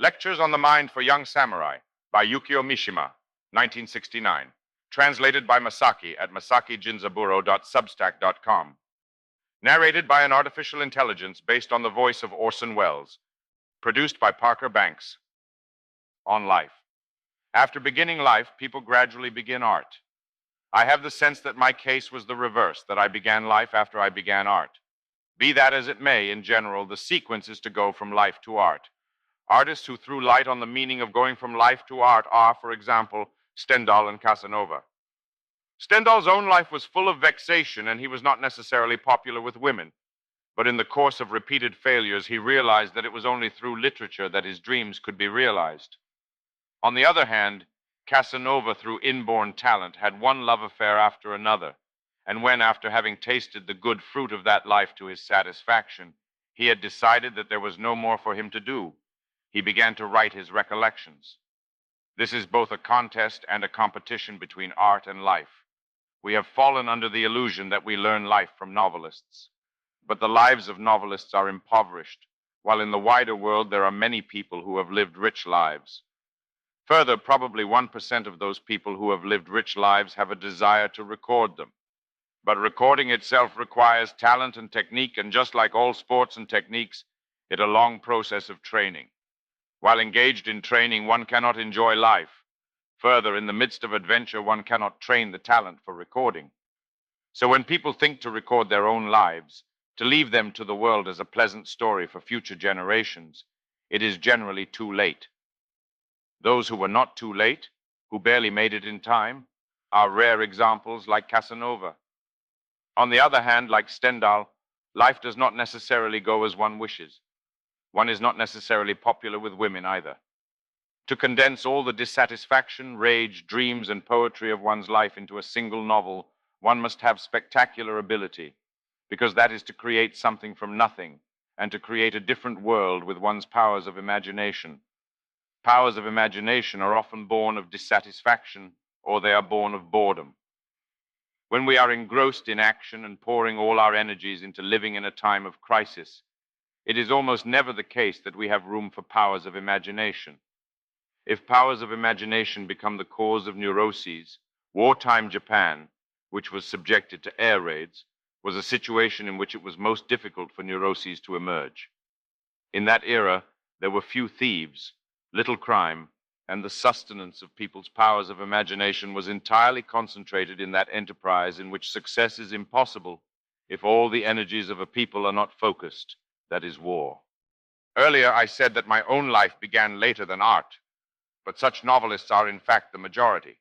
Lectures on the Mind for Young Samurai by Yukio Mishima, 1969. Translated by Masaki at masakijinzaburo.substack.com. Narrated by an artificial intelligence based on the voice of Orson Welles. Produced by Parker Banks. On life. After beginning life, people gradually begin art. I have the sense that my case was the reverse, that I began life after I began art. Be that as it may, in general, the sequence is to go from life to art. Artists who threw light on the meaning of going from life to art are, for example, Stendhal and Casanova. Stendhal's own life was full of vexation, and he was not necessarily popular with women. But in the course of repeated failures, he realized that it was only through literature that his dreams could be realized. On the other hand, Casanova, through inborn talent, had one love affair after another, and when, after having tasted the good fruit of that life to his satisfaction, he had decided that there was no more for him to do, he began to write his recollections. This is both a contest and a competition between art and life. We have fallen under the illusion that we learn life from novelists. But the lives of novelists are impoverished, while in the wider world there are many people who have lived rich lives. Further, probably 1% of those people who have lived rich lives have a desire to record them. But recording itself requires talent and technique, and just like all sports and techniques, it's a long process of training. While engaged in training, one cannot enjoy life. Further, in the midst of adventure, one cannot train the talent for recording. So when people think to record their own lives, to leave them to the world as a pleasant story for future generations, it is generally too late. Those who were not too late, who barely made it in time, are rare examples like Casanova. On the other hand, like Stendhal, life does not necessarily go as one wishes. One is not necessarily popular with women either. To condense all the dissatisfaction, rage, dreams, and poetry of one's life into a single novel, one must have spectacular ability, because that is to create something from nothing, and to create a different world with one's powers of imagination. Powers of imagination are often born of dissatisfaction, or they are born of boredom. When we are engrossed in action and pouring all our energies into living in a time of crisis, it is almost never the case that we have room for powers of imagination. If powers of imagination become the cause of neuroses, wartime Japan, which was subjected to air raids, was a situation in which it was most difficult for neuroses to emerge. In that era, there were few thieves, little crime, and the sustenance of people's powers of imagination was entirely concentrated in that enterprise in which success is impossible if all the energies of a people are not focused, that is war. Earlier, I said that my own life began later than art, but such novelists are in fact the majority.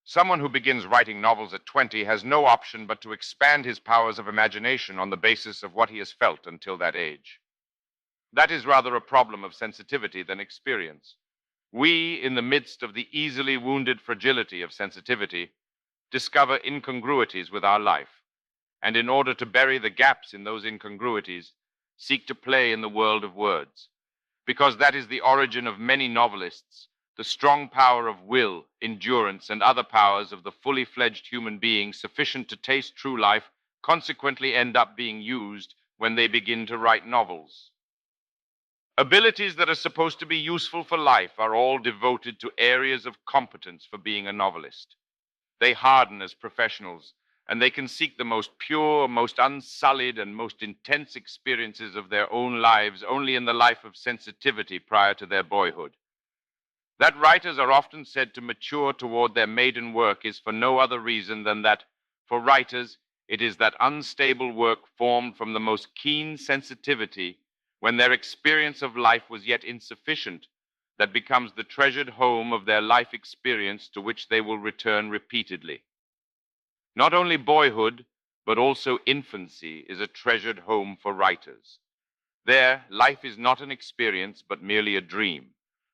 Someone who begins writing novels at 20 has no option but to expand his powers of imagination on the basis of what he has felt until that age. That is rather a problem of sensitivity than experience. We, in the midst of the easily wounded fragility of sensitivity, discover incongruities with our life, and in order to bury the gaps in those incongruities, seek to play in the world of words. Because that is the origin of many novelists, the strong power of will, endurance, and other powers of the fully fledged human being sufficient to taste true life consequently end up being used when they begin to write novels. Abilities that are supposed to be useful for life are all devoted to areas of competence for being a novelist. They harden as professionals, and they can seek the most pure, most unsullied, and most intense experiences of their own lives only in the life of sensitivity prior to their boyhood. That writers are often said to mature toward their maiden work is for no other reason than that, for writers, it is that unstable work formed from the most keen sensitivity when their experience of life was yet insufficient that becomes the treasured home of their life experience to which they will return repeatedly. Not only boyhood, but also infancy is a treasured home for writers. There, life is not an experience, but merely a dream,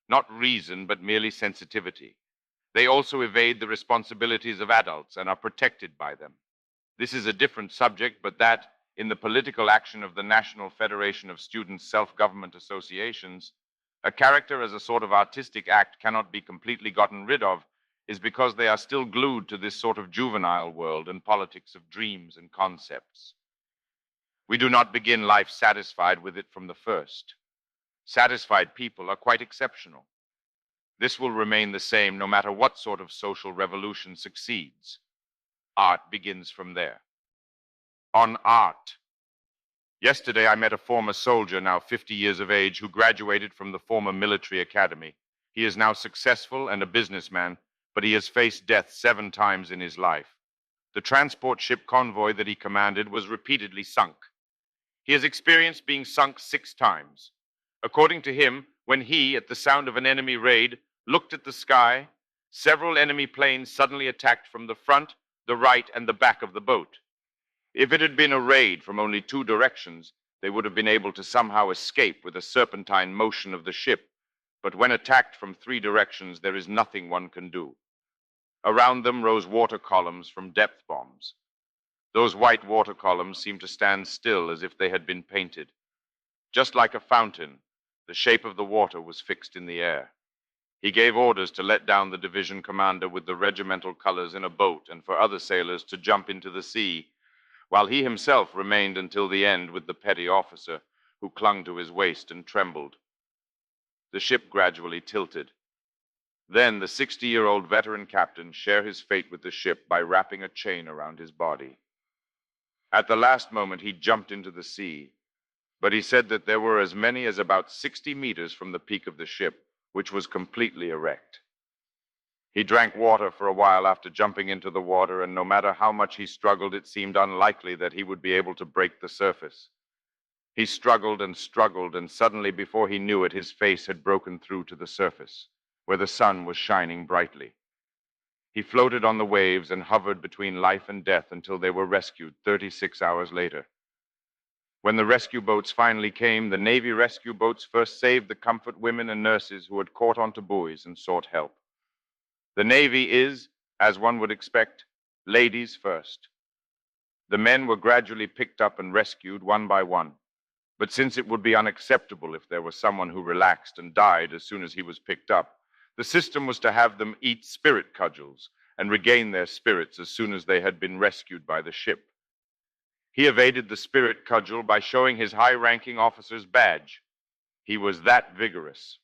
not reason, but merely sensitivity. They also evade the responsibilities of adults and are protected by them. This is a different subject, but that, in the political action of the National Federation of Students' Self-Government Associations, a character as a sort of artistic act cannot be completely gotten rid of, is because they are still glued to this sort of juvenile world and politics of dreams and concepts. We do not begin life satisfied with it from the first. Satisfied people are quite exceptional. This will remain the same no matter what sort of social revolution succeeds. Art begins from there. On art. Yesterday, I met a former soldier, now 50 years of age, who graduated from the former military academy. He is now successful and a businessman, but he has faced death 7 times in his life. The transport ship convoy that he commanded was repeatedly sunk. He has experienced being sunk 6 times. According to him, when he, at the sound of an enemy raid, looked at the sky, several enemy planes suddenly attacked from the front, the right, and the back of the boat. If it had been a raid from only 2 directions, they would have been able to somehow escape with a serpentine motion of the ship. But when attacked from 3 directions, there is nothing one can do. Around them rose water columns from depth bombs. Those white water columns seemed to stand still as if they had been painted. Just like a fountain, the shape of the water was fixed in the air. He gave orders to let down the division commander with the regimental colors in a boat and for other sailors to jump into the sea, while he himself remained until the end with the petty officer, who clung to his waist and trembled. The ship gradually tilted. Then the 60-year-old veteran captain shared his fate with the ship by wrapping a chain around his body. At the last moment, he jumped into the sea, but he said that there were as many as about 60 meters from the peak of the ship, which was completely erect. He drank water for a while after jumping into the water, and no matter how much he struggled, it seemed unlikely that he would be able to break the surface. He struggled, and suddenly, before he knew it, his face had broken through to the surface, where the sun was shining brightly. He floated on the waves and hovered between life and death until they were rescued 36 hours later. When the rescue boats finally came, the Navy rescue boats first saved the comfort women and nurses who had caught onto buoys and sought help. The Navy is, as one would expect, ladies first. The men were gradually picked up and rescued one by one. But since it would be unacceptable if there was someone who relaxed and died as soon as he was picked up, the system was to have them eat spirit cudgels and regain their spirits as soon as they had been rescued by the ship. He evaded the spirit cudgel by showing his high-ranking officer's badge. He was that vigorous.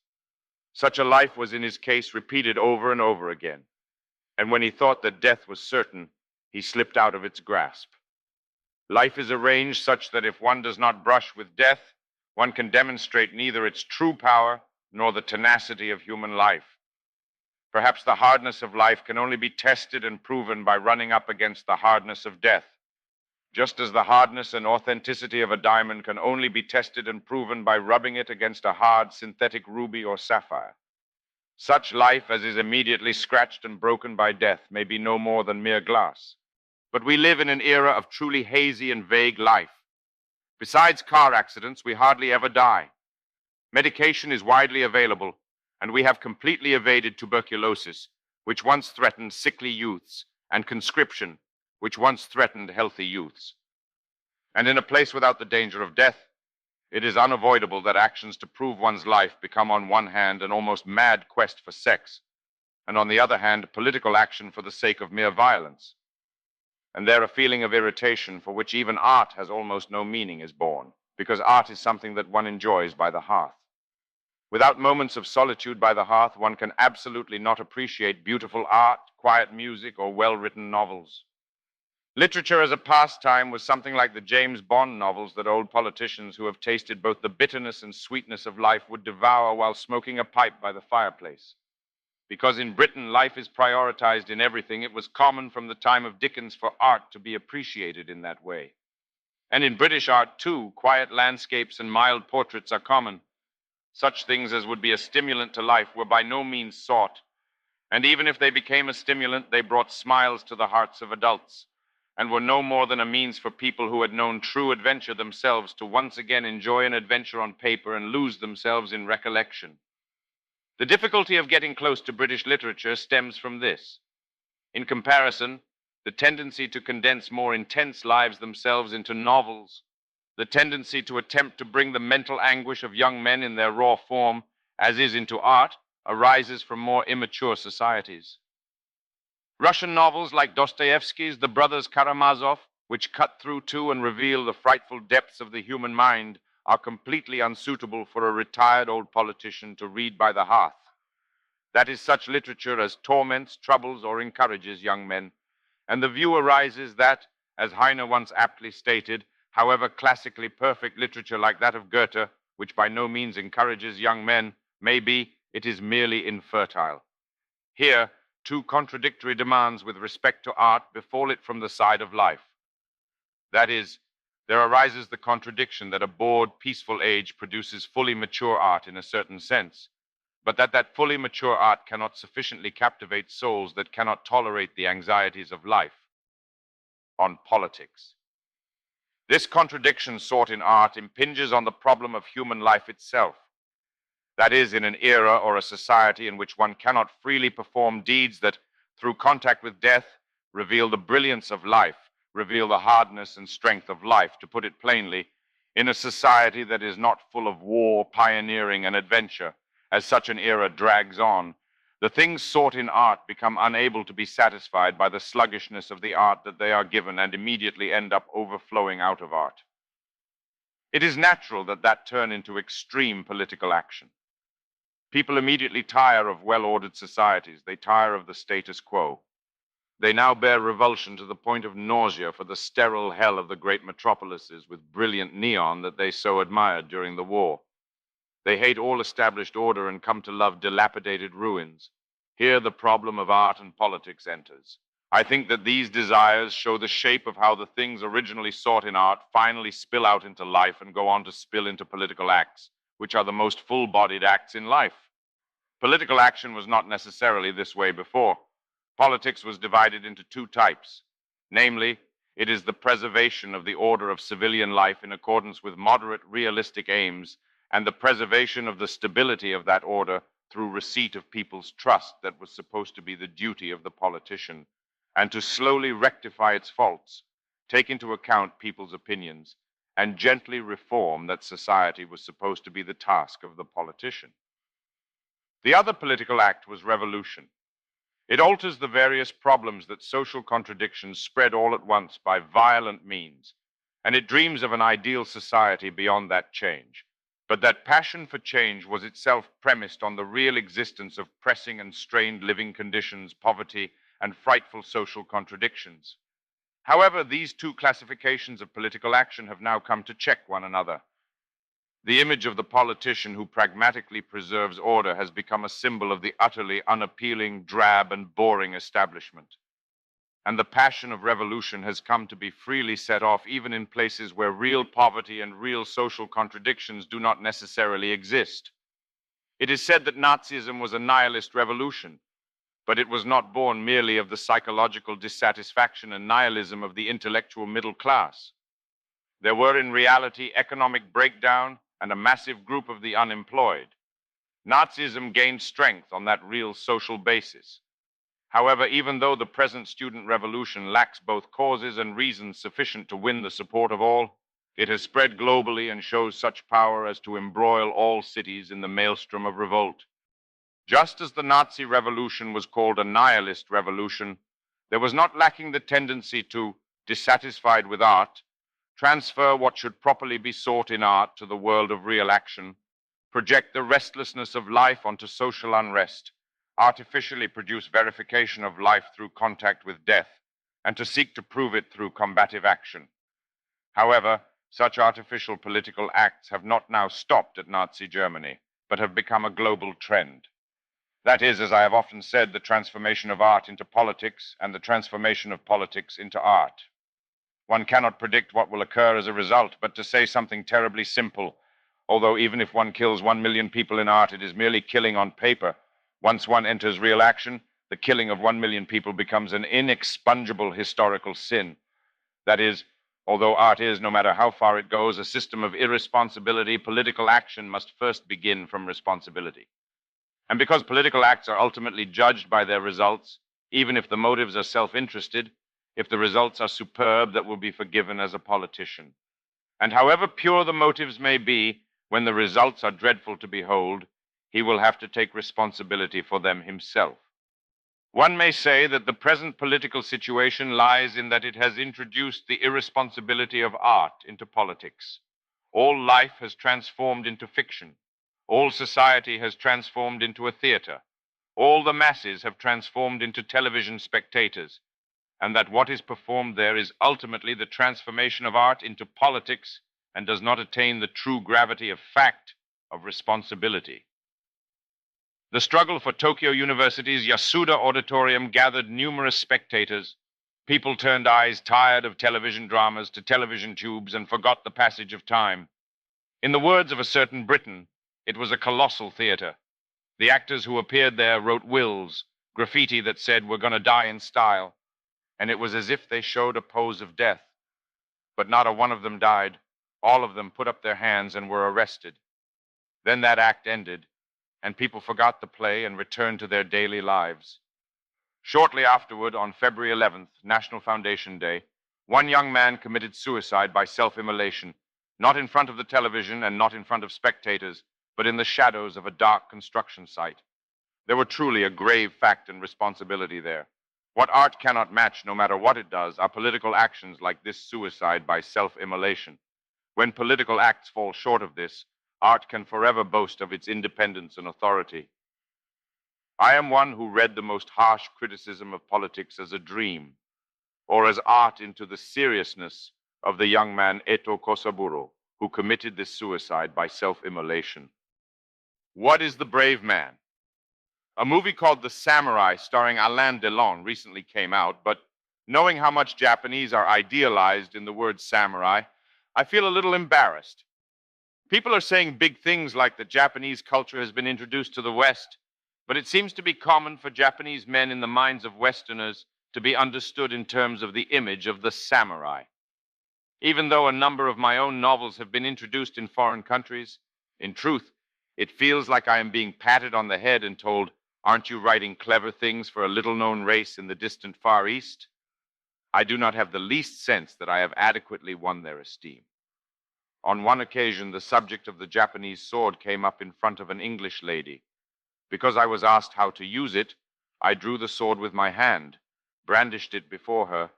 Such a life was in his case repeated over and over again. And when he thought that death was certain, he slipped out of its grasp. Life is arranged such that if one does not brush with death, one can demonstrate neither its true power nor the tenacity of human life. Perhaps the hardness of life can only be tested and proven by running up against the hardness of death, just as the hardness and authenticity of a diamond can only be tested and proven by rubbing it against a hard synthetic ruby or sapphire. Such life as is immediately scratched and broken by death may be no more than mere glass. But we live in an era of truly hazy and vague life. Besides car accidents, we hardly ever die. Medication is widely available, and we have completely evaded tuberculosis, which once threatened sickly youths, and conscription, which once threatened healthy youths. And in a place without the danger of death, it is unavoidable that actions to prove one's life become on one hand an almost mad quest for sex, and on the other hand political action for the sake of mere violence. And there a feeling of irritation for which even art has almost no meaning is born, because art is something that one enjoys by the hearth. Without moments of solitude by the hearth, one can absolutely not appreciate beautiful art, quiet music, or well-written novels. Literature as a pastime was something like the James Bond novels that old politicians who have tasted both the bitterness and sweetness of life would devour while smoking a pipe by the fireplace. Because in Britain life is prioritized in everything, it was common from the time of Dickens for art to be appreciated in that way. And in British art, too, quiet landscapes and mild portraits are common. Such things as would be a stimulant to life were by no means sought, and even if they became a stimulant, they brought smiles to the hearts of adults, and were no more than a means for people who had known true adventure themselves to once again enjoy an adventure on paper and lose themselves in recollection. The difficulty of getting close to British literature stems from this. In comparison, the tendency to condense more intense lives themselves into novels, the tendency to attempt to bring the mental anguish of young men in their raw form, as is into art, arises from more immature societies. Russian novels like Dostoevsky's The Brothers Karamazov, which cut through to and reveal the frightful depths of the human mind, are completely unsuitable for a retired old politician to read by the hearth. That is such literature as torments, troubles, or encourages young men, and the view arises that, as Heine once aptly stated, however classically perfect literature like that of Goethe, which by no means encourages young men, may be, it is merely infertile. Here, two contradictory demands with respect to art befall it from the side of life. That is, there arises the contradiction that a bored, peaceful age produces fully mature art in a certain sense, but that fully mature art cannot sufficiently captivate souls that cannot tolerate the anxieties of life. On politics. This contradiction sought in art impinges on the problem of human life itself. That is, in an era or a society in which one cannot freely perform deeds that, through contact with death, reveal the brilliance of life, reveal the hardness and strength of life, to put it plainly, in a society that is not full of war, pioneering, and adventure, as such an era drags on, the things sought in art become unable to be satisfied by the sluggishness of the art that they are given and immediately end up overflowing out of art. It is natural that turn into extreme political action. People immediately tire of well-ordered societies. They tire of the status quo. They now bear revulsion to the point of nausea for the sterile hell of the great metropolises with brilliant neon that they so admired during the war. They hate all established order and come to love dilapidated ruins. Here the problem of art and politics enters. I think that these desires show the shape of how the things originally sought in art finally spill out into life and go on to spill into political acts, which are the most full-bodied acts in life. Political action was not necessarily this way before. Politics was divided into two types. Namely, it is the preservation of the order of civilian life in accordance with moderate, realistic aims, and the preservation of the stability of that order through receipt of people's trust that was supposed to be the duty of the politician, and to slowly rectify its faults, take into account people's opinions, and gently reform that society was supposed to be the task of the politician. The other political act was revolution. It alters the various problems that social contradictions spread all at once by violent means, and it dreams of an ideal society beyond that change. But that passion for change was itself premised on the real existence of pressing and strained living conditions, poverty, and frightful social contradictions. However, these two classifications of political action have now come to check one another. The image of the politician who pragmatically preserves order has become a symbol of the utterly unappealing, drab, and boring establishment. And the passion of revolution has come to be freely set off even in places where real poverty and real social contradictions do not necessarily exist. It is said that Nazism was a nihilist revolution, but it was not born merely of the psychological dissatisfaction and nihilism of the intellectual middle class. There were in reality economic breakdown and a massive group of the unemployed. Nazism gained strength on that real social basis. However, even though the present student revolution lacks both causes and reasons sufficient to win the support of all, it has spread globally and shows such power as to embroil all cities in the maelstrom of revolt. Just as the Nazi revolution was called a nihilist revolution, there was not lacking the tendency to, dissatisfied with art, transfer what should properly be sought in art to the world of real action, project the restlessness of life onto social unrest, artificially produce verification of life through contact with death, and to seek to prove it through combative action. However, such artificial political acts have not now stopped at Nazi Germany, but have become a global trend. That is, as I have often said, the transformation of art into politics and the transformation of politics into art. One cannot predict what will occur as a result, but to say something terribly simple, although even if one kills 1 million people in art, it is merely killing on paper. Once one enters real action, the killing of 1 million people becomes an inexpungible historical sin. That is, although art is, no matter how far it goes, a system of irresponsibility, political action must first begin from responsibility. And because political acts are ultimately judged by their results, even if the motives are self-interested, if the results are superb, that will be forgiven as a politician. And however pure the motives may be, when the results are dreadful to behold, he will have to take responsibility for them himself. One may say that the present political situation lies in that it has introduced the irresponsibility of art into politics. All life has transformed into fiction. All society has transformed into a theater. All the masses have transformed into television spectators, and that what is performed there is ultimately the transformation of art into politics and does not attain the true gravity of fact, of responsibility. The struggle for Tokyo University's Yasuda Auditorium gathered numerous spectators. People turned eyes tired of television dramas to television tubes and forgot the passage of time. In the words of a certain Briton, it was a colossal theater. The actors who appeared there wrote wills, graffiti that said, "We're going to die in style," and it was as if they showed a pose of death. But not a one of them died. All of them put up their hands and were arrested. Then that act ended, and people forgot the play and returned to their daily lives. Shortly afterward, on February 11th, National Foundation Day, one young man committed suicide by self-immolation, not in front of the television and not in front of spectators, but in the shadows of a dark construction site. There were truly a grave fact and responsibility there. What art cannot match, no matter what it does, are political actions like this suicide by self-immolation. When political acts fall short of this, art can forever boast of its independence and authority. I am one who read the most harsh criticism of politics as a dream, or as art into the seriousness of the young man Eto Kosaburo, who committed this suicide by self-immolation. What is the brave man? A movie called The Samurai, starring Alain Delon, recently came out, but knowing how much Japanese are idealized in the word samurai, I feel a little embarrassed. People are saying big things like that Japanese culture has been introduced to the West, but it seems to be common for Japanese men in the minds of Westerners to be understood in terms of the image of the samurai. Even though a number of my own novels have been introduced in foreign countries, in truth, it feels like I am being patted on the head and told, "Aren't you writing clever things for a little-known race in the distant Far East?" I do not have the least sense that I have adequately won their esteem. On one occasion, the subject of the Japanese sword came up in front of an English lady. Because I was asked how to use it, I drew the sword with my hand, brandished it before her,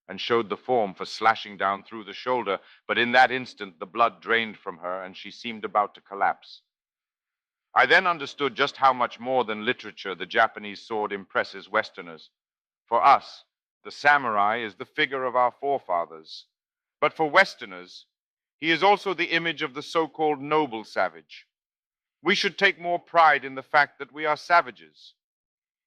and showed the form for slashing down through the shoulder, but in that instant the blood drained from her and she seemed about to collapse. I then understood just how much more than literature the Japanese sword impresses Westerners. For us, the samurai is the figure of our forefathers. But for Westerners, he is also the image of the so-called noble savage. We should take more pride in the fact that we are savages.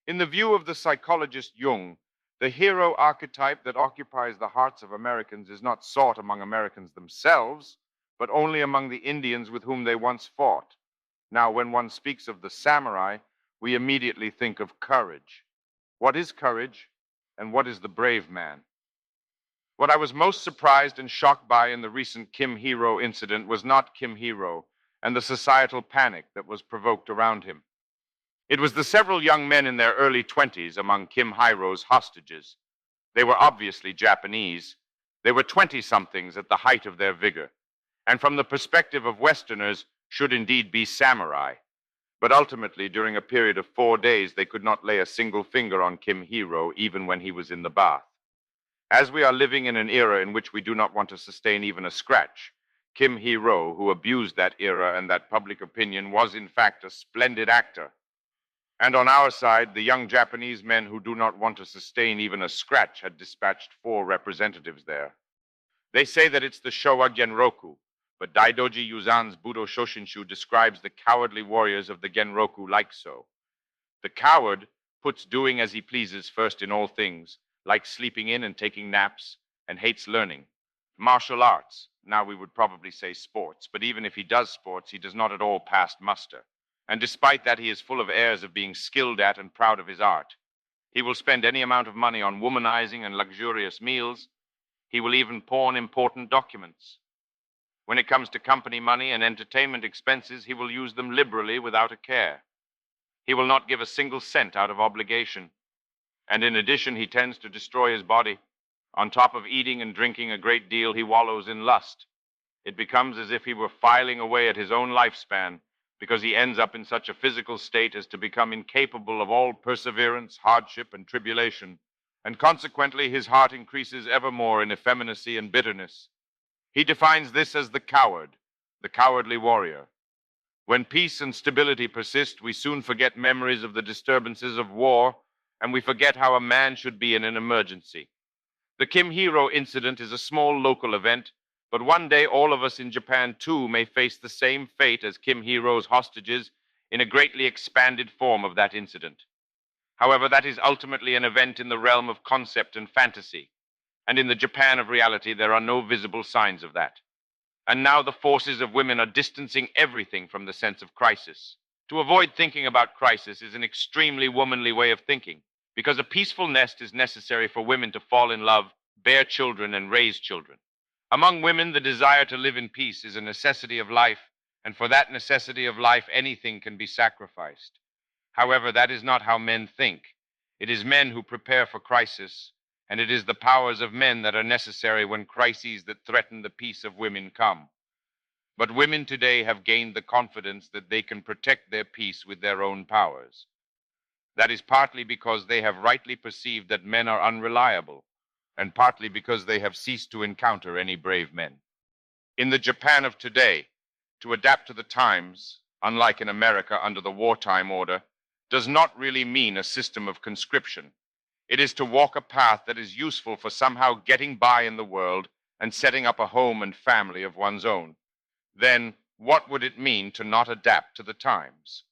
In the view of the psychologist Jung, the hero archetype that occupies the hearts of Americans is not sought among Americans themselves, but only among the Indians with whom they once fought. Now, when one speaks of the samurai, we immediately think of courage. What is courage, and what is the brave man? What I was most surprised and shocked by in the recent Kim Hiro incident was not Kim Hiro and the societal panic that was provoked around him. It was the several young men in their early 20s among Kim Hiro's hostages. They were obviously Japanese. They were 20-somethings at the height of their vigor, and from the perspective of Westerners, should indeed be samurai. But ultimately, during a period of 4 days, they could not lay a single finger on Kim Hiro, even when he was in the bath. As we are living in an era in which we do not want to sustain even a scratch, Kim Hiro, who abused that era and that public opinion, was in fact a splendid actor. And on our side, the young Japanese men who do not want to sustain even a scratch had dispatched 4 representatives there. They say that it's the Showa Genroku, but Daidoji Yuzan's Budo Shoshinshu describes the cowardly warriors of the Genroku like so. The coward puts doing as he pleases first in all things, likes sleeping in and taking naps, and hates learning. Martial arts, now we would probably say sports, but even if he does sports, he does not at all pass muster. And despite that, he is full of airs of being skilled at and proud of his art. He will spend any amount of money on womanizing and luxurious meals. He will even pawn important documents. When it comes to company money and entertainment expenses, he will use them liberally without a care. He will not give a single cent out of obligation. And in addition, he tends to destroy his body. On top of eating and drinking a great deal, he wallows in lust. It becomes as if he were filing away at his own lifespan, because he ends up in such a physical state as to become incapable of all perseverance, hardship, and tribulation, and consequently his heart increases ever more in effeminacy and bitterness. He defines this as the coward, the cowardly warrior. When peace and stability persist, we soon forget memories of the disturbances of war, and we forget how a man should be in an emergency. The Kim Hiro incident is a small local event, but one day all of us in Japan too may face the same fate as Kim Hiro's hostages in a greatly expanded form of that incident. However, that is ultimately an event in the realm of concept and fantasy, and in the Japan of reality there are no visible signs of that. And now the forces of women are distancing everything from the sense of crisis. To avoid thinking about crisis is an extremely womanly way of thinking, because a peaceful nest is necessary for women to fall in love, bear children, and raise children. Among women, the desire to live in peace is a necessity of life, and for that necessity of life, anything can be sacrificed. However, that is not how men think. It is men who prepare for crisis, and it is the powers of men that are necessary when crises that threaten the peace of women come. But women today have gained the confidence that they can protect their peace with their own powers. That is partly because they have rightly perceived that men are unreliable, and partly because they have ceased to encounter any brave men. In the Japan of today, to adapt to the times, unlike in America under the wartime order, does not really mean a system of conscription. It is to walk a path that is useful for somehow getting by in the world and setting up a home and family of one's own. Then, what would it mean to not adapt to the times?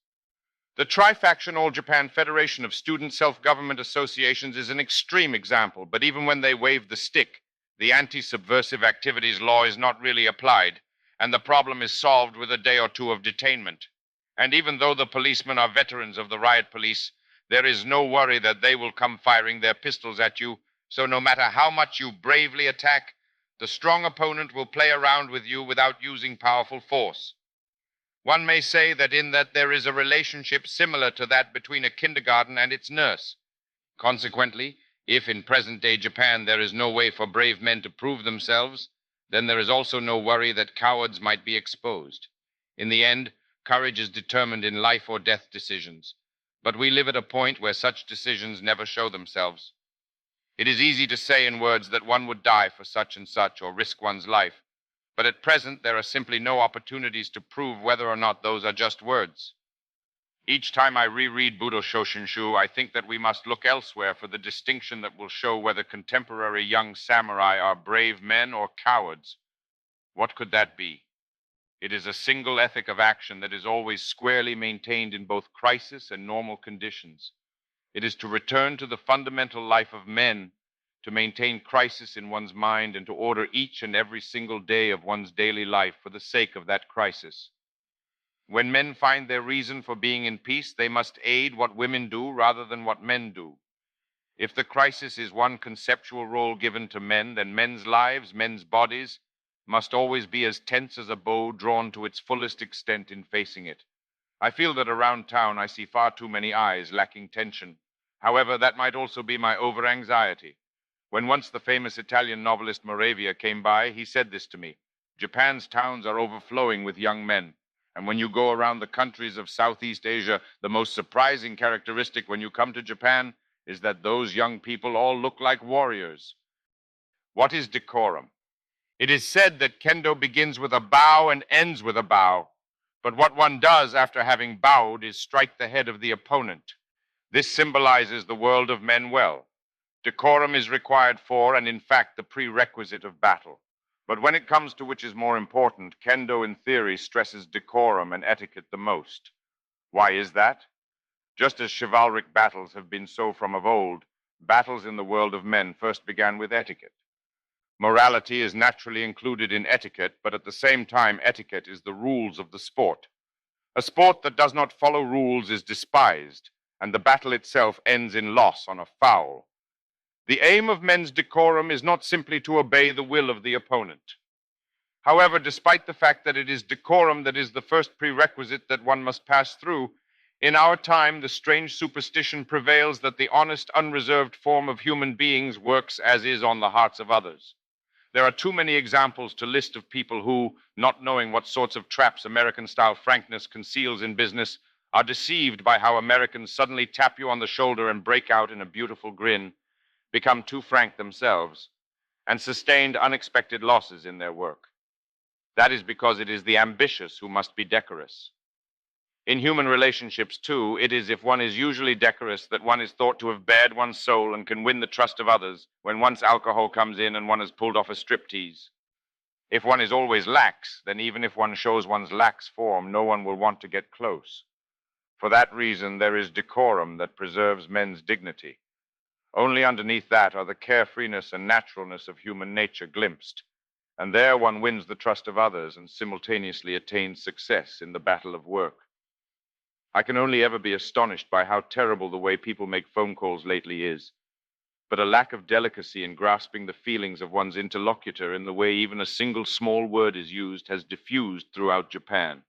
The Tri-Faction All Japan Federation of Student Self-Government Associations is an extreme example, but even when they wave the stick, the anti-subversive activities law is not really applied, and the problem is solved with a day or two of detainment. And even though the policemen are veterans of the riot police, there is no worry that they will come firing their pistols at you, so no matter how much you bravely attack, the strong opponent will play around with you without using powerful force. One may say that in that there is a relationship similar to that between a kindergarten and its nurse. Consequently, if in present-day Japan there is no way for brave men to prove themselves, then there is also no worry that cowards might be exposed. In the end, courage is determined in life or death decisions, but we live at a point where such decisions never show themselves. It is easy to say in words that one would die for such and such or risk one's life, but at present there are simply no opportunities to prove whether or not those are just words. Each time I reread Budo Shoshinshu, I think that we must look elsewhere for the distinction that will show whether contemporary young samurai are brave men or cowards. What could that be? It is a single ethic of action that is always squarely maintained in both crisis and normal conditions. It is to return to the fundamental life of men, to maintain crisis in one's mind, and to order each and every single day of one's daily life for the sake of that crisis. When men find their reason for being in peace, they must aid what women do rather than what men do. If the crisis is one conceptual role given to men, then men's lives, men's bodies, must always be as tense as a bow drawn to its fullest extent in facing it. I feel that around town I see far too many eyes lacking tension. However, that might also be my over-anxiety. When once the famous Italian novelist Moravia came by, he said this to me: Japan's towns are overflowing with young men. And when you go around the countries of Southeast Asia, the most surprising characteristic when you come to Japan is that those young people all look like warriors. What is decorum? It is said that kendo begins with a bow and ends with a bow, but what one does after having bowed is strike the head of the opponent. This symbolizes the world of men well. Decorum is required for, and in fact, the prerequisite of battle. But when it comes to which is more important, kendo in theory stresses decorum and etiquette the most. Why is that? Just as chivalric battles have been so from of old, battles in the world of men first began with etiquette. Morality is naturally included in etiquette, but at the same time, etiquette is the rules of the sport. A sport that does not follow rules is despised, and the battle itself ends in loss on a foul. The aim of men's decorum is not simply to obey the will of the opponent. However, despite the fact that it is decorum that is the first prerequisite that one must pass through, in our time the strange superstition prevails that the honest, unreserved form of human beings works as is on the hearts of others. There are too many examples to list of people who, not knowing what sorts of traps American-style frankness conceals in business, are deceived by how Americans suddenly tap you on the shoulder and break out in a beautiful grin, become too frank themselves, and sustained unexpected losses in their work. That is because it is the ambitious who must be decorous. In human relationships, too, it is if one is usually decorous that one is thought to have bared one's soul and can win the trust of others when once alcohol comes in and one has pulled off a striptease. If one is always lax, then even if one shows one's lax form, no one will want to get close. For that reason, there is decorum that preserves men's dignity. Only underneath that are the carefreeness and naturalness of human nature glimpsed, and there one wins the trust of others and simultaneously attains success in the battle of work. I can only ever be astonished by how terrible the way people make phone calls lately is, but a lack of delicacy in grasping the feelings of one's interlocutor in the way even a single small word is used has diffused throughout Japan.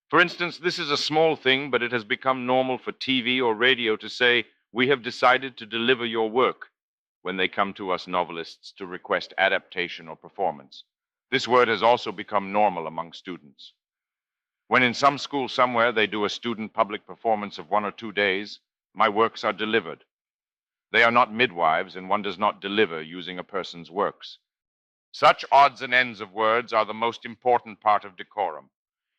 For instance, this is a small thing, but it has become normal for TV or radio to say, "We have decided to deliver your work," when they come to us novelists to request adaptation or performance. This word has also become normal among students. When in some school somewhere they do a student public performance of 1 or 2 days, my works are delivered. They are not midwives, and one does not deliver using a person's works. Such odds and ends of words are the most important part of decorum.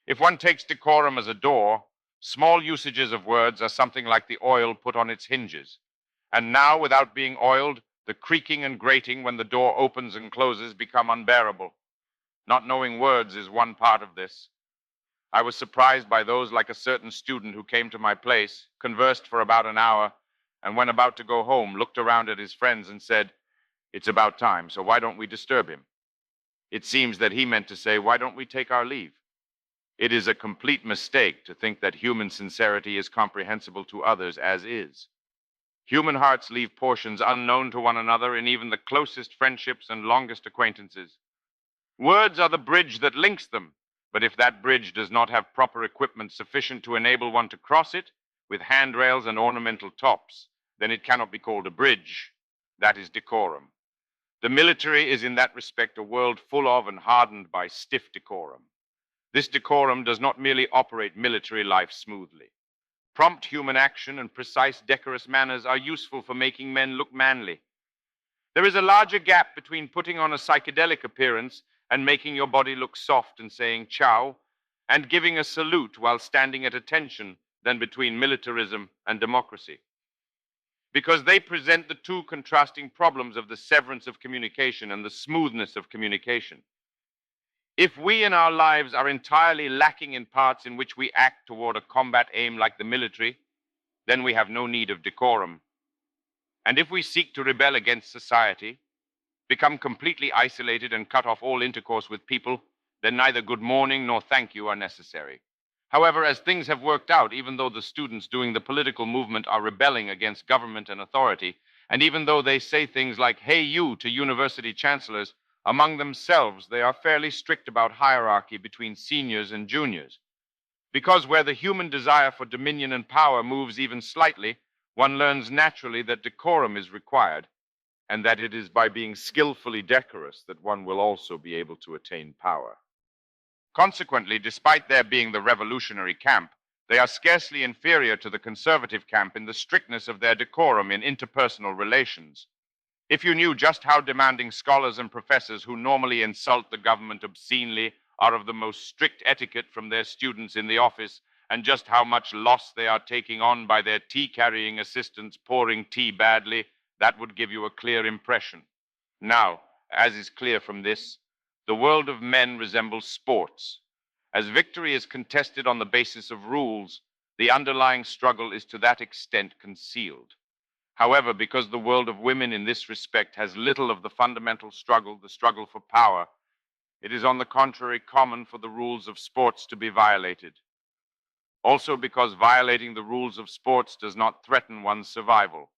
If one takes decorum as a door, small usages of words are something like the oil put on its hinges. And now, without being oiled, the creaking and grating when the door opens and closes become unbearable. Not knowing words is one part of this. I was surprised by those like a certain student who came to my place, conversed for about an hour, and when about to go home, looked around at his friends and said, "It's about time, so why don't we disturb him?" It seems that he meant to say, "Why don't we take our leave?" It is a complete mistake to think that human sincerity is comprehensible to others as is. Human hearts leave portions unknown to one another in even the closest friendships and longest acquaintances. Words are the bridge that links them, but if that bridge does not have proper equipment sufficient to enable one to cross it, with handrails and ornamental tops, then it cannot be called a bridge. That is decorum. The military is in that respect a world full of and hardened by stiff decorum. This decorum does not merely operate military life smoothly. Prompt human action and precise decorous manners are useful for making men look manly. There is a larger gap between putting on a psychedelic appearance and making your body look soft and saying ciao, and giving a salute while standing at attention than between militarism and democracy. Because they present the two contrasting problems of the severance of communication and the smoothness of communication. If we in our lives are entirely lacking in parts in which we act toward a combat aim like the military, then we have no need of decorum. And if we seek to rebel against society, become completely isolated and cut off all intercourse with people, then neither good morning nor thank you are necessary. However, as things have worked out, even though the students doing the political movement are rebelling against government and authority, and even though they say things like, "Hey you," to university chancellors, among themselves they are fairly strict about hierarchy between seniors and juniors. Because where the human desire for dominion and power moves even slightly, one learns naturally that decorum is required, and that it is by being skillfully decorous that one will also be able to attain power. Consequently, despite their being the revolutionary camp, they are scarcely inferior to the conservative camp in the strictness of their decorum in interpersonal relations. If you knew just how demanding scholars and professors who normally insult the government obscenely are of the most strict etiquette from their students in the office, and just how much loss they are taking on by their tea-carrying assistants pouring tea badly, that would give you a clear impression. Now, as is clear from this, the world of men resembles sports. As victory is contested on the basis of rules, the underlying struggle is to that extent concealed. However, because the world of women in this respect has little of the fundamental struggle, the struggle for power, it is on the contrary common for the rules of sports to be violated. Also because violating the rules of sports does not threaten one's survival.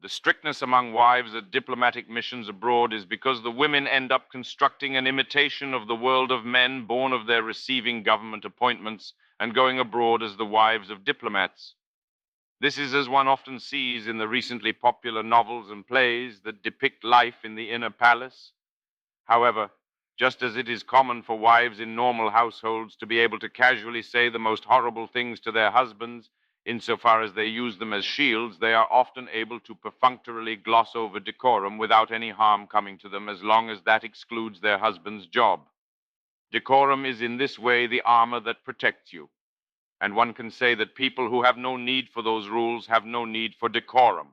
The strictness among wives at diplomatic missions abroad is because the women end up constructing an imitation of the world of men born of their receiving government appointments and going abroad as the wives of diplomats. This is as one often sees in the recently popular novels and plays that depict life in the inner palace. However, just as it is common for wives in normal households to be able to casually say the most horrible things to their husbands, insofar as they use them as shields, they are often able to perfunctorily gloss over decorum without any harm coming to them as long as that excludes their husband's job. Decorum is in this way the armor that protects you. And one can say that people who have no need for those rules have no need for decorum.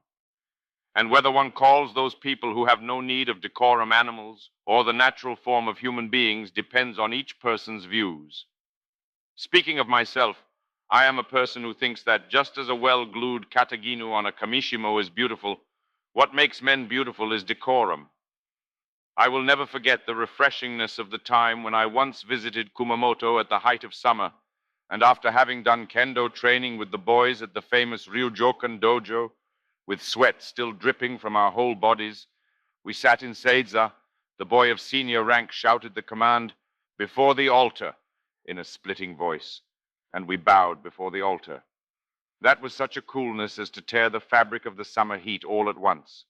And whether one calls those people who have no need of decorum animals or the natural form of human beings depends on each person's views. Speaking of myself, I am a person who thinks that just as a well-glued kataginu on a kamishimo is beautiful, what makes men beautiful is decorum. I will never forget the refreshingness of the time when I once visited Kumamoto at the height of summer, and after having done kendo training with the boys at the famous Ryujokan dojo, with sweat still dripping from our whole bodies, we sat in Seiza. The boy of senior rank shouted the command, "Before the altar," in a splitting voice, and we bowed before the altar. That was such a coolness as to tear the fabric of the summer heat all at once.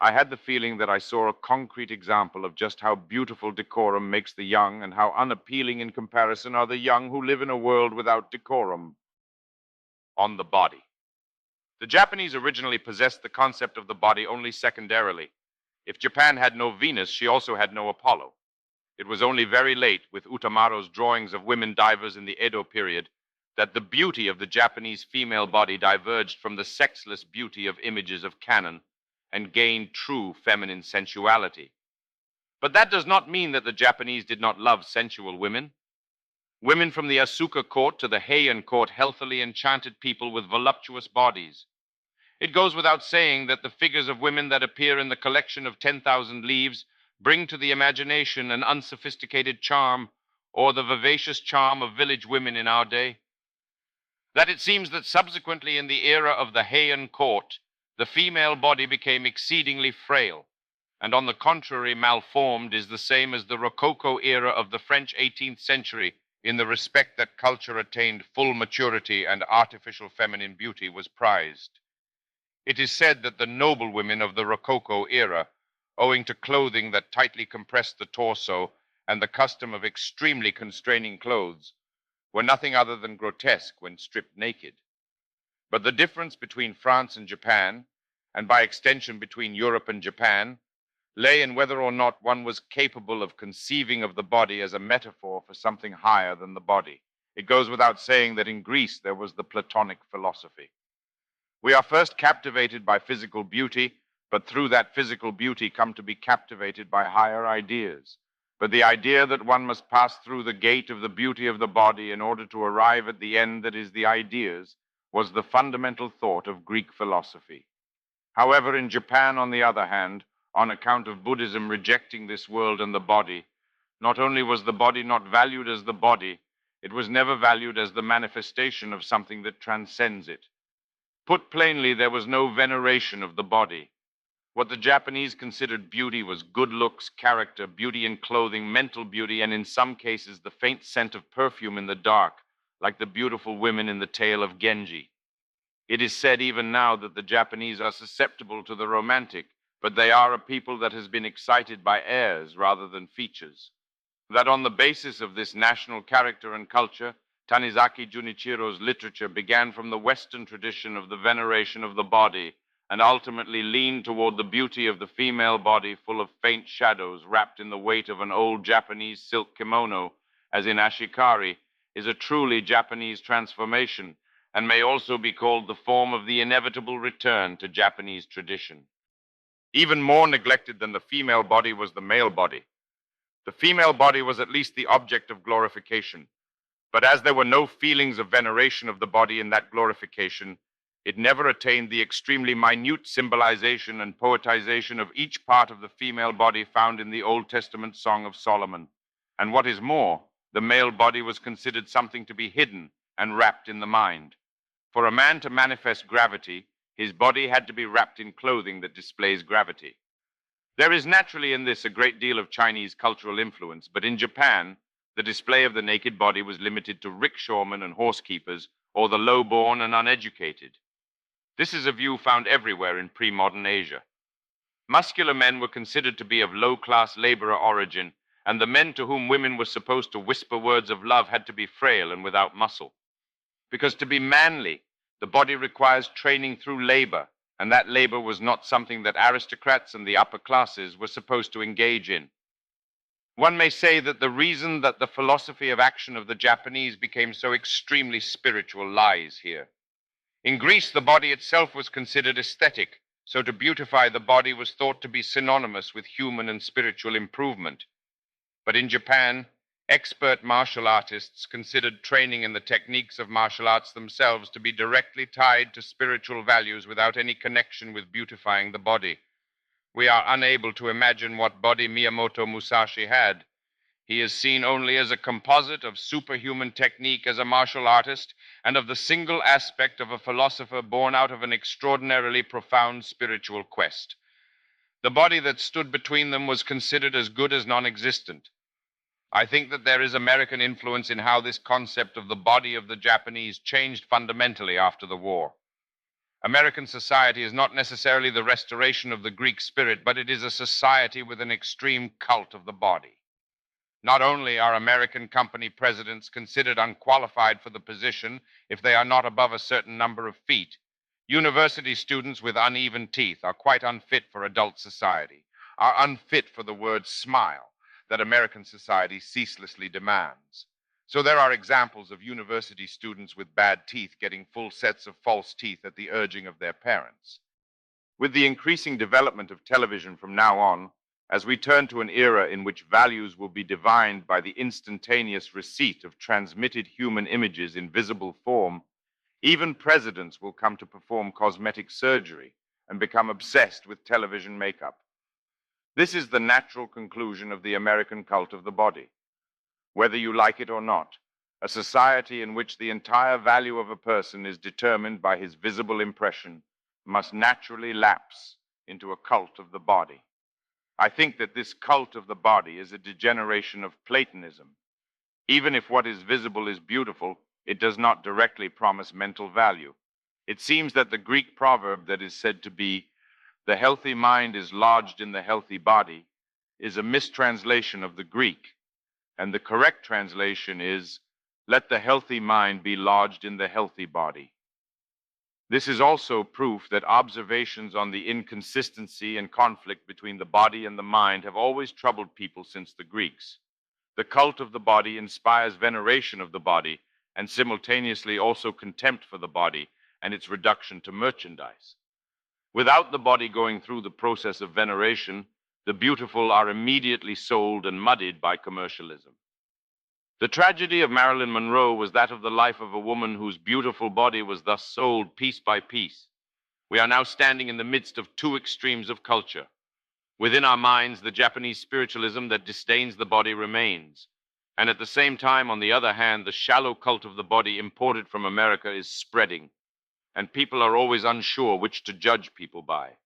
I had the feeling that I saw a concrete example of just how beautiful decorum makes the young and how unappealing in comparison are the young who live in a world without decorum. On the body. The Japanese originally possessed the concept of the body only secondarily. If Japan had no Venus, she also had no Apollo. It was only very late, with Utamaro's drawings of women divers in the Edo period, that the beauty of the Japanese female body diverged from the sexless beauty of images of canon and gained true feminine sensuality. But that does not mean that the Japanese did not love sensual women. Women from the Asuka court to the Heian court healthily enchanted people with voluptuous bodies. It goes without saying that the figures of women that appear in the collection of 10,000 Leaves bring to the imagination an unsophisticated charm, or the vivacious charm of village women in our day. That it seems that subsequently in the era of the Heian court, the female body became exceedingly frail, and on the contrary malformed is the same as the Rococo era of the French 18th century in the respect that culture attained full maturity and artificial feminine beauty was prized. It is said that the noble women of the Rococo era, owing to clothing that tightly compressed the torso and the custom of extremely constraining clothes, were nothing other than grotesque when stripped naked. But the difference between France and Japan, and by extension between Europe and Japan, lay in whether or not one was capable of conceiving of the body as a metaphor for something higher than the body. It goes without saying that in Greece there was the Platonic philosophy. We are first captivated by physical beauty, but through that physical beauty come to be captivated by higher ideas. But the idea that one must pass through the gate of the beauty of the body in order to arrive at the end that is the ideas was the fundamental thought of Greek philosophy. However, in Japan, on the other hand, on account of Buddhism rejecting this world and the body, not only was the body not valued as the body, it was never valued as the manifestation of something that transcends it. Put plainly, there was no veneration of the body. What the Japanese considered beauty was good looks, character, beauty in clothing, mental beauty, and in some cases the faint scent of perfume in the dark, like the beautiful women in the tale of Genji. It is said even now that the Japanese are susceptible to the romantic, but they are a people that has been excited by airs rather than features. That on the basis of this national character and culture, Tanizaki Junichiro's literature began from the Western tradition of the veneration of the body and ultimately leaned toward the beauty of the female body full of faint shadows wrapped in the weight of an old Japanese silk kimono, as in Ashikari, is a truly Japanese transformation and may also be called the form of the inevitable return to Japanese tradition. Even more neglected than the female body was the male body. The female body was at least the object of glorification, but as there were no feelings of veneration of the body in that glorification, it never attained the extremely minute symbolization and poetization of each part of the female body found in the Old Testament Song of Solomon. And what is more, the male body was considered something to be hidden and wrapped in the mind. For a man to manifest gravity, his body had to be wrapped in clothing that displays gravity. There is naturally in this a great deal of Chinese cultural influence, but in Japan, the display of the naked body was limited to rickshaw-men and horsekeepers, or the low-born and uneducated. This is a view found everywhere in pre-modern Asia. Muscular men were considered to be of low-class laborer origin, and the men to whom women were supposed to whisper words of love had to be frail and without muscle. Because to be manly, the body requires training through labor, and that labor was not something that aristocrats and the upper classes were supposed to engage in. One may say that the reason that the philosophy of action of the Japanese became so extremely spiritual lies here. In Greece, the body itself was considered aesthetic, so to beautify the body was thought to be synonymous with human and spiritual improvement. But in Japan, expert martial artists considered training in the techniques of martial arts themselves to be directly tied to spiritual values without any connection with beautifying the body. We are unable to imagine what body Miyamoto Musashi had. He is seen only as a composite of superhuman technique as a martial artist and of the single aspect of a philosopher born out of an extraordinarily profound spiritual quest. The body that stood between them was considered as good as non-existent. I think that there is American influence in how this concept of the body of the Japanese changed fundamentally after the war. American society is not necessarily the restoration of the Greek spirit, but it is a society with an extreme cult of the body. Not only are American company presidents considered unqualified for the position if they are not above a certain number of feet, university students with uneven teeth are quite unfit for adult society, are unfit for the word smile that American society ceaselessly demands. So there are examples of university students with bad teeth getting full sets of false teeth at the urging of their parents. With the increasing development of television from now on, as we turn to an era in which values will be divined by the instantaneous receipt of transmitted human images in visible form, even presidents will come to perform cosmetic surgery and become obsessed with television makeup. This is the natural conclusion of the American cult of the body. Whether you like it or not, a society in which the entire value of a person is determined by his visible impression must naturally lapse into a cult of the body. I think that this cult of the body is a degeneration of Platonism. Even if what is visible is beautiful, it does not directly promise mental value. It seems that the Greek proverb that is said to be, "The healthy mind is lodged in the healthy body," is a mistranslation of the Greek, and the correct translation is, "Let the healthy mind be lodged in the healthy body." This is also proof that observations on the inconsistency and conflict between the body and the mind have always troubled people since the Greeks. The cult of the body inspires veneration of the body and simultaneously also contempt for the body and its reduction to merchandise. Without the body going through the process of veneration, the beautiful are immediately sold and muddied by commercialism. The tragedy of Marilyn Monroe was that of the life of a woman whose beautiful body was thus sold piece by piece. We are now standing in the midst of two extremes of culture. Within our minds, the Japanese spiritualism that disdains the body remains. And at the same time, on the other hand, the shallow cult of the body imported from America is spreading. And people are always unsure which to judge people by.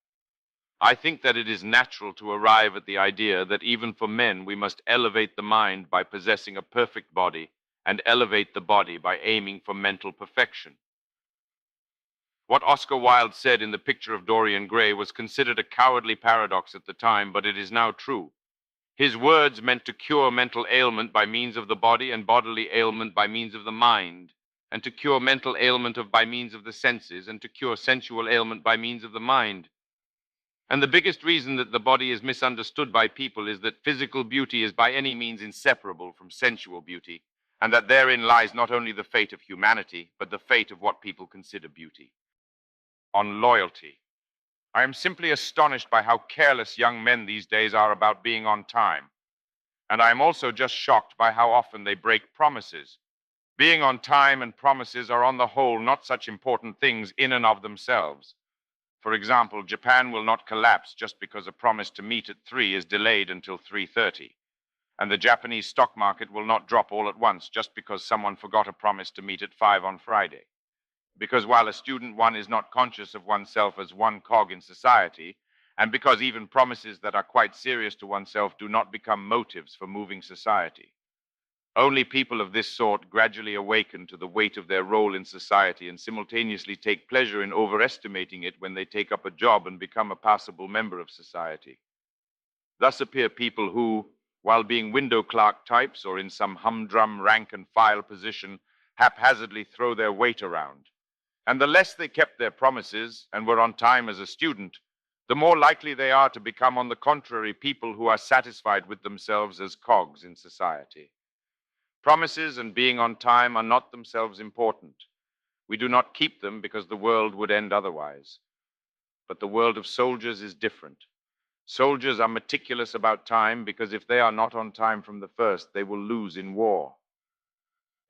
I think that it is natural to arrive at the idea that even for men we must elevate the mind by possessing a perfect body and elevate the body by aiming for mental perfection. What Oscar Wilde said in The Picture of Dorian Gray was considered a cowardly paradox at the time, but it is now true. His words meant to cure mental ailment by means of the body and bodily ailment by means of the mind, and to cure mental ailment by means of the senses, and to cure sensual ailment by means of the mind. And the biggest reason that the body is misunderstood by people is that physical beauty is by any means inseparable from sensual beauty, and that therein lies not only the fate of humanity, but the fate of what people consider beauty. On loyalty. I am simply astonished by how careless young men these days are about being on time. And I am also just shocked by how often they break promises. Being on time and promises are on the whole not such important things in and of themselves. For example, Japan will not collapse just because a promise to meet at 3 is delayed until 3:30. And the Japanese stock market will not drop all at once just because someone forgot a promise to meet at 5 on Friday. Because while a student, one is not conscious of oneself as one cog in society, and because even promises that are quite serious to oneself do not become motives for moving society. Only people of this sort gradually awaken to the weight of their role in society and simultaneously take pleasure in overestimating it when they take up a job and become a passable member of society. Thus appear people who, while being window clerk types or in some humdrum rank and file position, haphazardly throw their weight around. And the less they kept their promises and were on time as a student, the more likely they are to become, on the contrary, people who are satisfied with themselves as cogs in society. Promises and being on time are not themselves important. We do not keep them because the world would end otherwise. But the world of soldiers is different. Soldiers are meticulous about time because if they are not on time from the first, they will lose in war.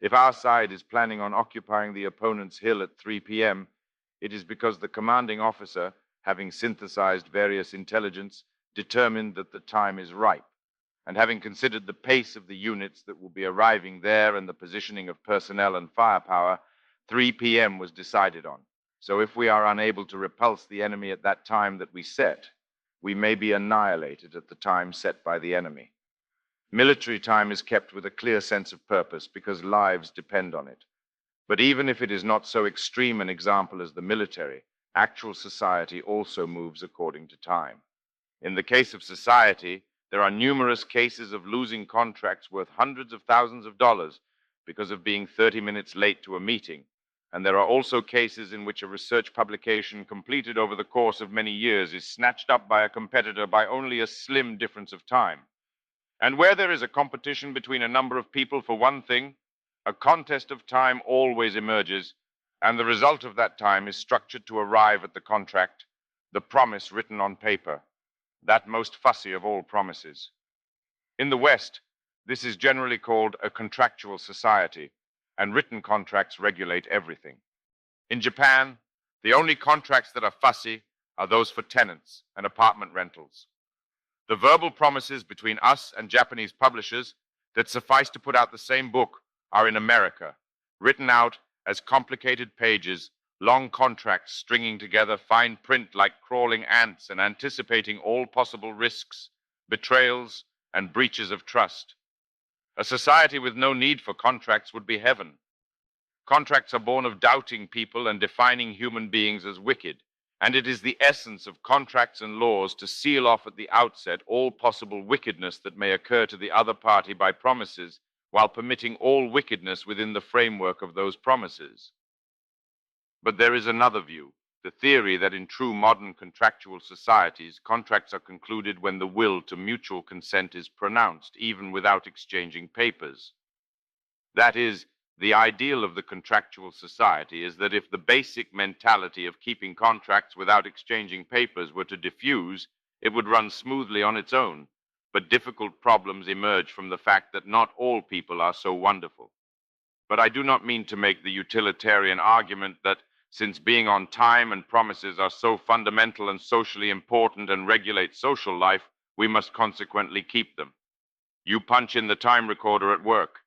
If our side is planning on occupying the opponent's hill at 3 p.m., it is because the commanding officer, having synthesized various intelligence, determined that the time is ripe, and having considered the pace of the units that will be arriving there and the positioning of personnel and firepower, 3 p.m. was decided on. So if we are unable to repulse the enemy at that time that we set, we may be annihilated at the time set by the enemy. Military time is kept with a clear sense of purpose because lives depend on it. But even if it is not so extreme an example as the military, actual society also moves according to time. In the case of society, there are numerous cases of losing contracts worth hundreds of thousands of dollars because of being 30 minutes late to a meeting. And there are also cases in which a research publication completed over the course of many years is snatched up by a competitor by only a slim difference of time. And where there is a competition between a number of people for one thing, a contest of time always emerges, and the result of that time is structured to arrive at the contract, the promise written on paper, that most fussy of all promises. In the West, this is generally called a contractual society, and written contracts regulate everything. In Japan, the only contracts that are fussy are those for tenants and apartment rentals. The verbal promises between us and Japanese publishers that suffice to put out the same book are in America, written out as complicated pages, long contracts stringing together fine print like crawling ants and anticipating all possible risks, betrayals, and breaches of trust. A society with no need for contracts would be heaven. Contracts are born of doubting people and defining human beings as wicked, and it is the essence of contracts and laws to seal off at the outset all possible wickedness that may occur to the other party by promises, while permitting all wickedness within the framework of those promises. But there is another view, the theory that in true modern contractual societies, contracts are concluded when the will to mutual consent is pronounced, even without exchanging papers. That is, the ideal of the contractual society is that if the basic mentality of keeping contracts without exchanging papers were to diffuse, it would run smoothly on its own. But difficult problems emerge from the fact that not all people are so wonderful. But I do not mean to make the utilitarian argument that since being on time and promises are so fundamental and socially important and regulate social life, we must consequently keep them. You punch in the time recorder at work.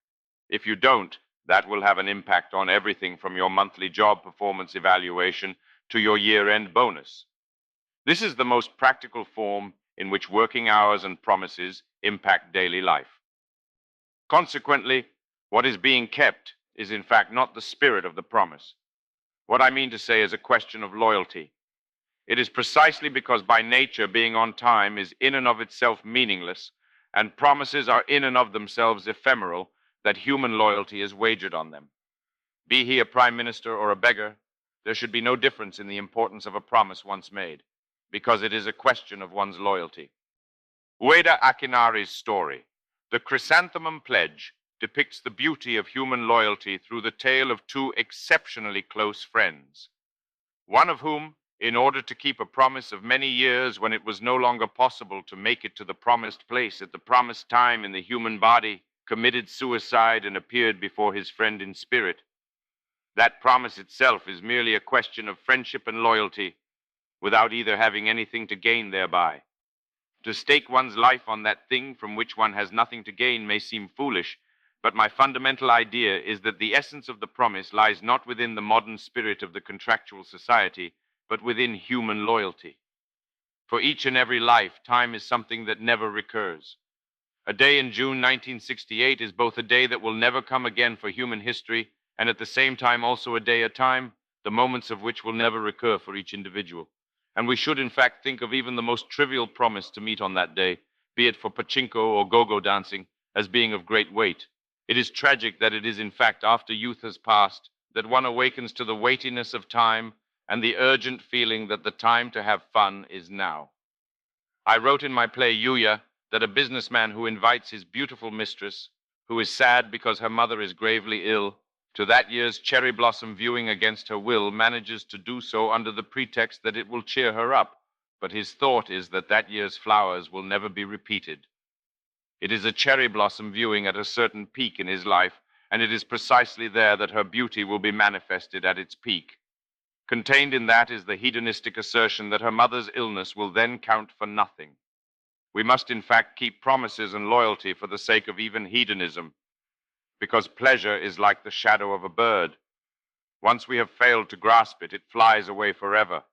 If you don't, that will have an impact on everything from your monthly job performance evaluation to your year-end bonus. This is the most practical form in which working hours and promises impact daily life. Consequently, what is being kept is in fact not the spirit of the promise. What I mean to say is a question of loyalty. It is precisely because by nature being on time is in and of itself meaningless, and promises are in and of themselves ephemeral, that human loyalty is wagered on them. Be he a prime minister or a beggar, there should be no difference in the importance of a promise once made, because it is a question of one's loyalty. Ueda Akinari's story, The Chrysanthemum Pledge, depicts the beauty of human loyalty through the tale of two exceptionally close friends, one of whom, in order to keep a promise of many years when it was no longer possible to make it to the promised place at the promised time in the human body, committed suicide and appeared before his friend in spirit. That promise itself is merely a question of friendship and loyalty, without either having anything to gain thereby. To stake one's life on that thing from which one has nothing to gain may seem foolish, but my fundamental idea is that the essence of the promise lies not within the modern spirit of the contractual society, but within human loyalty. For each and every life, time is something that never recurs. A day in June 1968 is both a day that will never come again for human history, and at the same time also a day, a time, the moments of which will never recur for each individual. And we should in fact think of even the most trivial promise to meet on that day, be it for pachinko or go-go dancing, as being of great weight. It is tragic that it is in fact after youth has passed that one awakens to the weightiness of time and the urgent feeling that the time to have fun is now. I wrote in my play Yuya that a businessman who invites his beautiful mistress, who is sad because her mother is gravely ill, to that year's cherry blossom viewing against her will, manages to do so under the pretext that it will cheer her up, but his thought is that that year's flowers will never be repeated. It is a cherry blossom viewing at a certain peak in his life, and it is precisely there that her beauty will be manifested at its peak. Contained in that is the hedonistic assertion that her mother's illness will then count for nothing. We must, in fact, keep promises and loyalty for the sake of even hedonism, because pleasure is like the shadow of a bird. Once we have failed to grasp it, it flies away forever.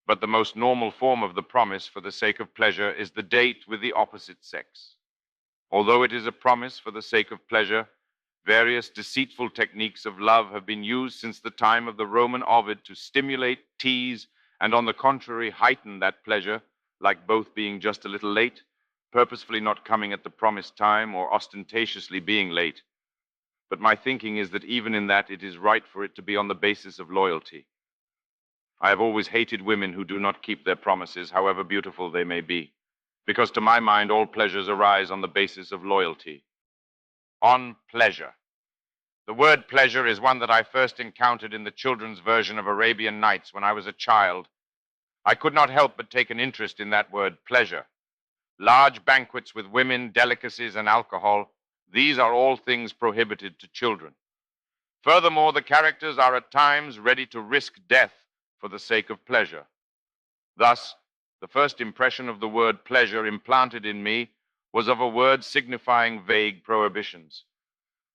But the most normal form of the promise for the sake of pleasure is the date with the opposite sex. Although it is a promise for the sake of pleasure, various deceitful techniques of love have been used since the time of the Roman Ovid to stimulate, tease, and on the contrary heighten that pleasure, like both being just a little late, purposefully not coming at the promised time, or ostentatiously being late. But my thinking is that even in that it is right for it to be on the basis of loyalty. I have always hated women who do not keep their promises, however beautiful they may be, because to my mind all pleasures arise on the basis of loyalty. On pleasure. The word pleasure is one that I first encountered in the children's version of Arabian Nights when I was a child. I could not help but take an interest in that word pleasure. Large banquets with women, delicacies, and alcohol, these are all things prohibited to children. Furthermore, the characters are at times ready to risk death for the sake of pleasure. Thus, the first impression of the word pleasure implanted in me was of a word signifying vague prohibitions.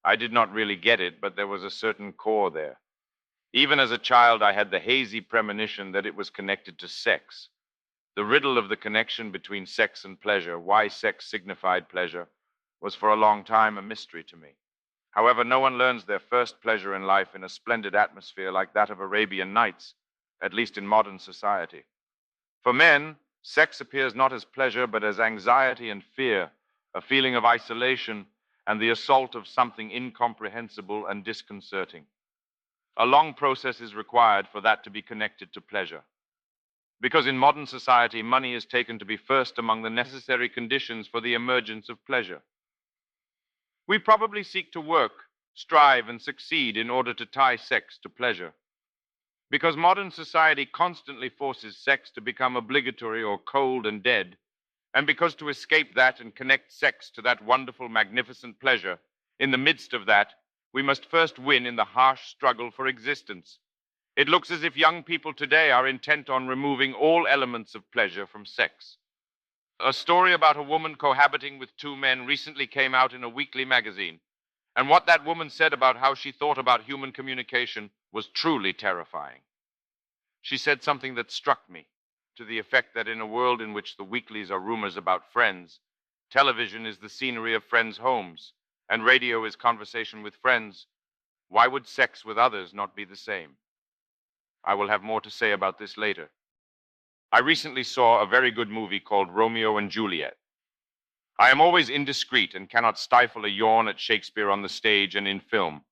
I did not really get it, but there was a certain core there. Even as a child, I had the hazy premonition that it was connected to sex. The riddle of the connection between sex and pleasure, why sex signified pleasure, was for a long time a mystery to me. However, no one learns their first pleasure in life in a splendid atmosphere like that of Arabian Nights, at least in modern society. For men, sex appears not as pleasure, but as anxiety and fear, a feeling of isolation, and the assault of something incomprehensible and disconcerting. A long process is required for that to be connected to pleasure. Because in modern society, money is taken to be first among the necessary conditions for the emergence of pleasure. We probably seek to work, strive, and succeed in order to tie sex to pleasure. Because modern society constantly forces sex to become obligatory or cold and dead, and because to escape that and connect sex to that wonderful, magnificent pleasure, in the midst of that, we must first win in the harsh struggle for existence. It looks as if young people today are intent on removing all elements of pleasure from sex. A story about a woman cohabiting with two men recently came out in a weekly magazine, and what that woman said about how she thought about human communication was truly terrifying. She said something that struck me, to the effect that in a world in which the weeklies are rumors about friends, television is the scenery of friends' homes, and radio is conversation with friends, why would sex with others not be the same? I will have more to say about this later. I recently saw a very good movie called Romeo and Juliet. I am always indiscreet and cannot stifle a yawn at Shakespeare on the stage and in film.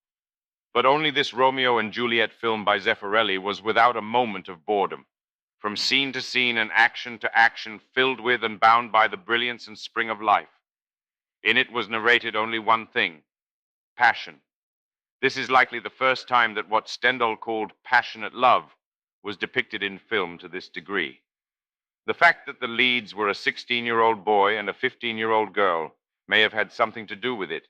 But only this Romeo and Juliet film by Zeffirelli was without a moment of boredom. From scene to scene and action to action, filled with and bound by the brilliance and spring of life. In it was narrated only one thing: passion. This is likely the first time that what Stendhal called passionate love was depicted in film to this degree. The fact that the leads were a 16-year-old boy and a 15-year-old girl may have had something to do with it,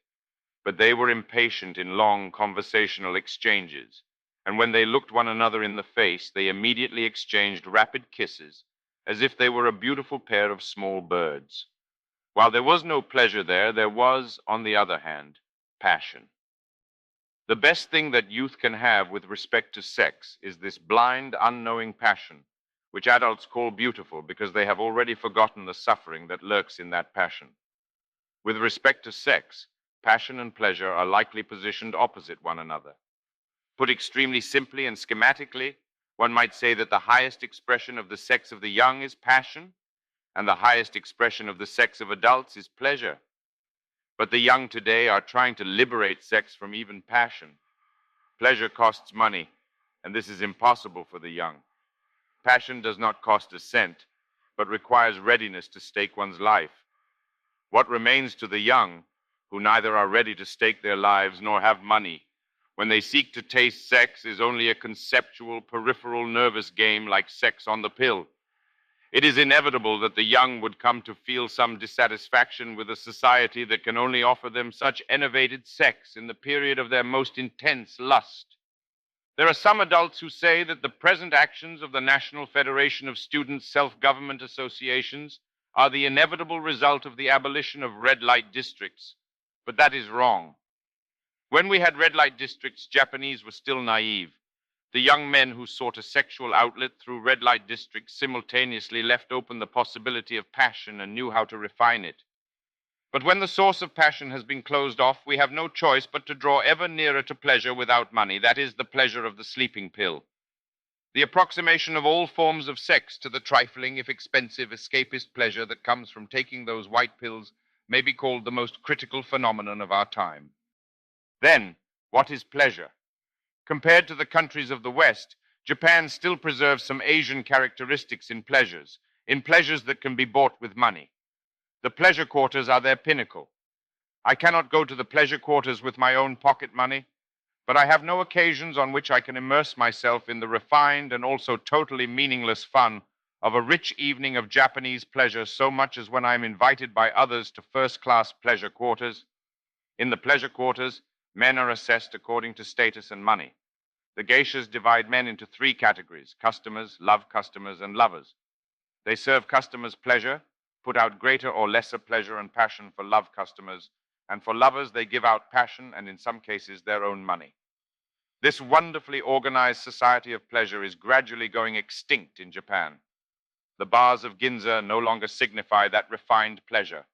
but they were impatient in long conversational exchanges, and when they looked one another in the face, they immediately exchanged rapid kisses, as if they were a beautiful pair of small birds. While there was no pleasure there, there was, on the other hand, passion. The best thing that youth can have with respect to sex is this blind, unknowing passion, which adults call beautiful because they have already forgotten the suffering that lurks in that passion. With respect to sex, passion and pleasure are likely positioned opposite one another. Put extremely simply and schematically, one might say that the highest expression of the sex of the young is passion, and the highest expression of the sex of adults is pleasure. But the young today are trying to liberate sex from even passion. Pleasure costs money, and this is impossible for the young. Passion does not cost a cent, but requires readiness to stake one's life. What remains to the young, who neither are ready to stake their lives nor have money, when they seek to taste sex, is only a conceptual, peripheral, nervous game like sex on the pill. It is inevitable that the young would come to feel some dissatisfaction with a society that can only offer them such enervated sex in the period of their most intense lust. There are some adults who say that the present actions of the National Federation of Student Self-Government Associations are the inevitable result of the abolition of red light districts, but that is wrong. When we had red light districts, Japanese were still naive. The young men who sought a sexual outlet through red light districts simultaneously left open the possibility of passion and knew how to refine it. But when the source of passion has been closed off, we have no choice but to draw ever nearer to pleasure without money. That is the pleasure of the sleeping pill. The approximation of all forms of sex to the trifling, if expensive, escapist pleasure that comes from taking those white pills may be called the most critical phenomenon of our time. Then, what is pleasure? Compared to the countries of the West, Japan still preserves some Asian characteristics in pleasures that can be bought with money. The pleasure quarters are their pinnacle. I cannot go to the pleasure quarters with my own pocket money, but I have no occasions on which I can immerse myself in the refined and also totally meaningless fun of a rich evening of Japanese pleasure so much as when I am invited by others to first-class pleasure quarters. In the pleasure quarters, men are assessed according to status and money. The geishas divide men into three categories: customers, love customers, and lovers. They serve customers pleasure, put out greater or lesser pleasure and passion for love customers, and for lovers they give out passion and in some cases their own money. This wonderfully organized society of pleasure is gradually going extinct in Japan. The bars of Ginza no longer signify that refined pleasure.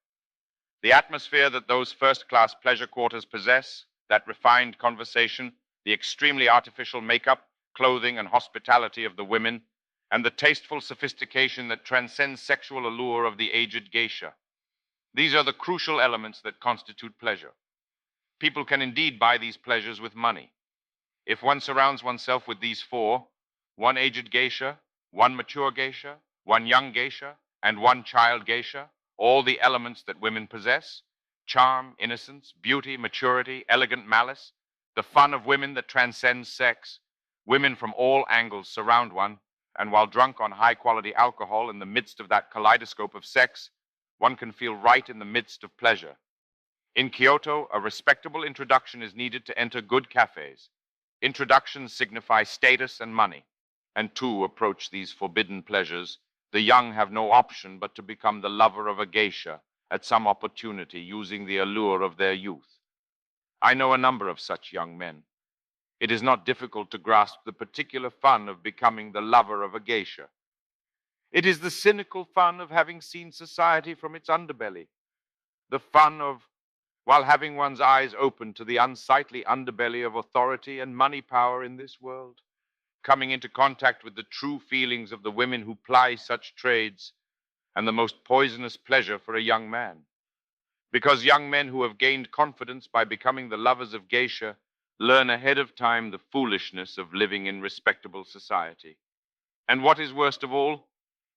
The atmosphere that those first-class pleasure quarters possess, that refined conversation, the extremely artificial makeup, clothing, and hospitality of the women, and the tasteful sophistication that transcends sexual allure of the aged geisha. These are the crucial elements that constitute pleasure. People can indeed buy these pleasures with money. If one surrounds oneself with these four, one aged geisha, one mature geisha, one young geisha, and one child geisha, all the elements that women possess: charm, innocence, beauty, maturity, elegant malice, the fun of women that transcends sex. Women from all angles surround one, and while drunk on high-quality alcohol in the midst of that kaleidoscope of sex, one can feel right in the midst of pleasure. In Kyoto, a respectable introduction is needed to enter good cafes. Introductions signify status and money, and to approach these forbidden pleasures, the young have no option but to become the lover of a geisha at some opportunity, using the allure of their youth. I know a number of such young men. It is not difficult to grasp the particular fun of becoming the lover of a geisha. It is the cynical fun of having seen society from its underbelly. The fun of, while having one's eyes open to the unsightly underbelly of authority and money power in this world, coming into contact with the true feelings of the women who ply such trades, and the most poisonous pleasure for a young man. Because young men who have gained confidence by becoming the lovers of geisha learn ahead of time the foolishness of living in respectable society. And what is worst of all,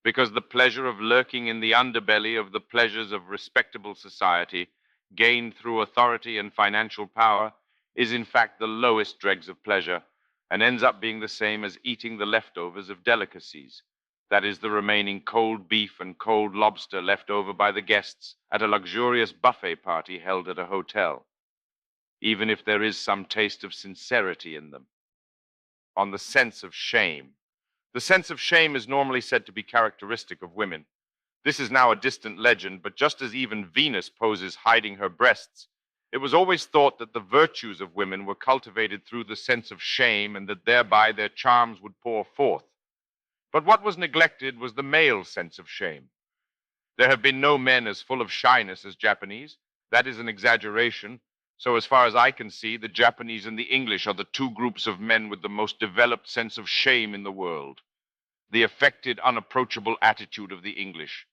because the pleasure of lurking in the underbelly of the pleasures of respectable society, gained through authority and financial power, is in fact the lowest dregs of pleasure, and ends up being the same as eating the leftovers of delicacies. That is, the remaining cold beef and cold lobster left over by the guests at a luxurious buffet party held at a hotel, even if there is some taste of sincerity in them. On the sense of shame. The sense of shame is normally said to be characteristic of women. This is now a distant legend, but just as even Venus poses hiding her breasts, it was always thought that the virtues of women were cultivated through the sense of shame, and that thereby their charms would pour forth. But what was neglected was the male sense of shame. There have been no men as full of shyness as Japanese. That is an exaggeration. So as far as I can see, the Japanese and the English are the two groups of men with the most developed sense of shame in the world. The affected, unapproachable attitude of the English.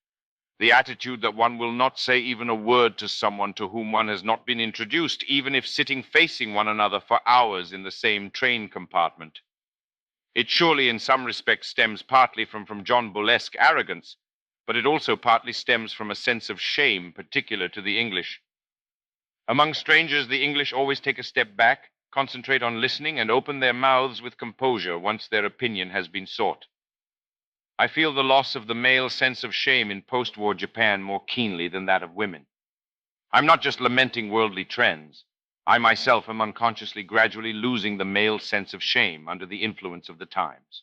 The attitude that one will not say even a word to someone to whom one has not been introduced, even if sitting facing one another for hours in the same train compartment. It surely in some respects stems partly from John Bullesque arrogance, but it also partly stems from a sense of shame particular to the English. Among strangers, the English always take a step back, concentrate on listening, and open their mouths with composure once their opinion has been sought. I feel the loss of the male sense of shame in post-war Japan more keenly than that of women. I'm not just lamenting worldly trends. I myself am unconsciously gradually losing the male sense of shame under the influence of the times.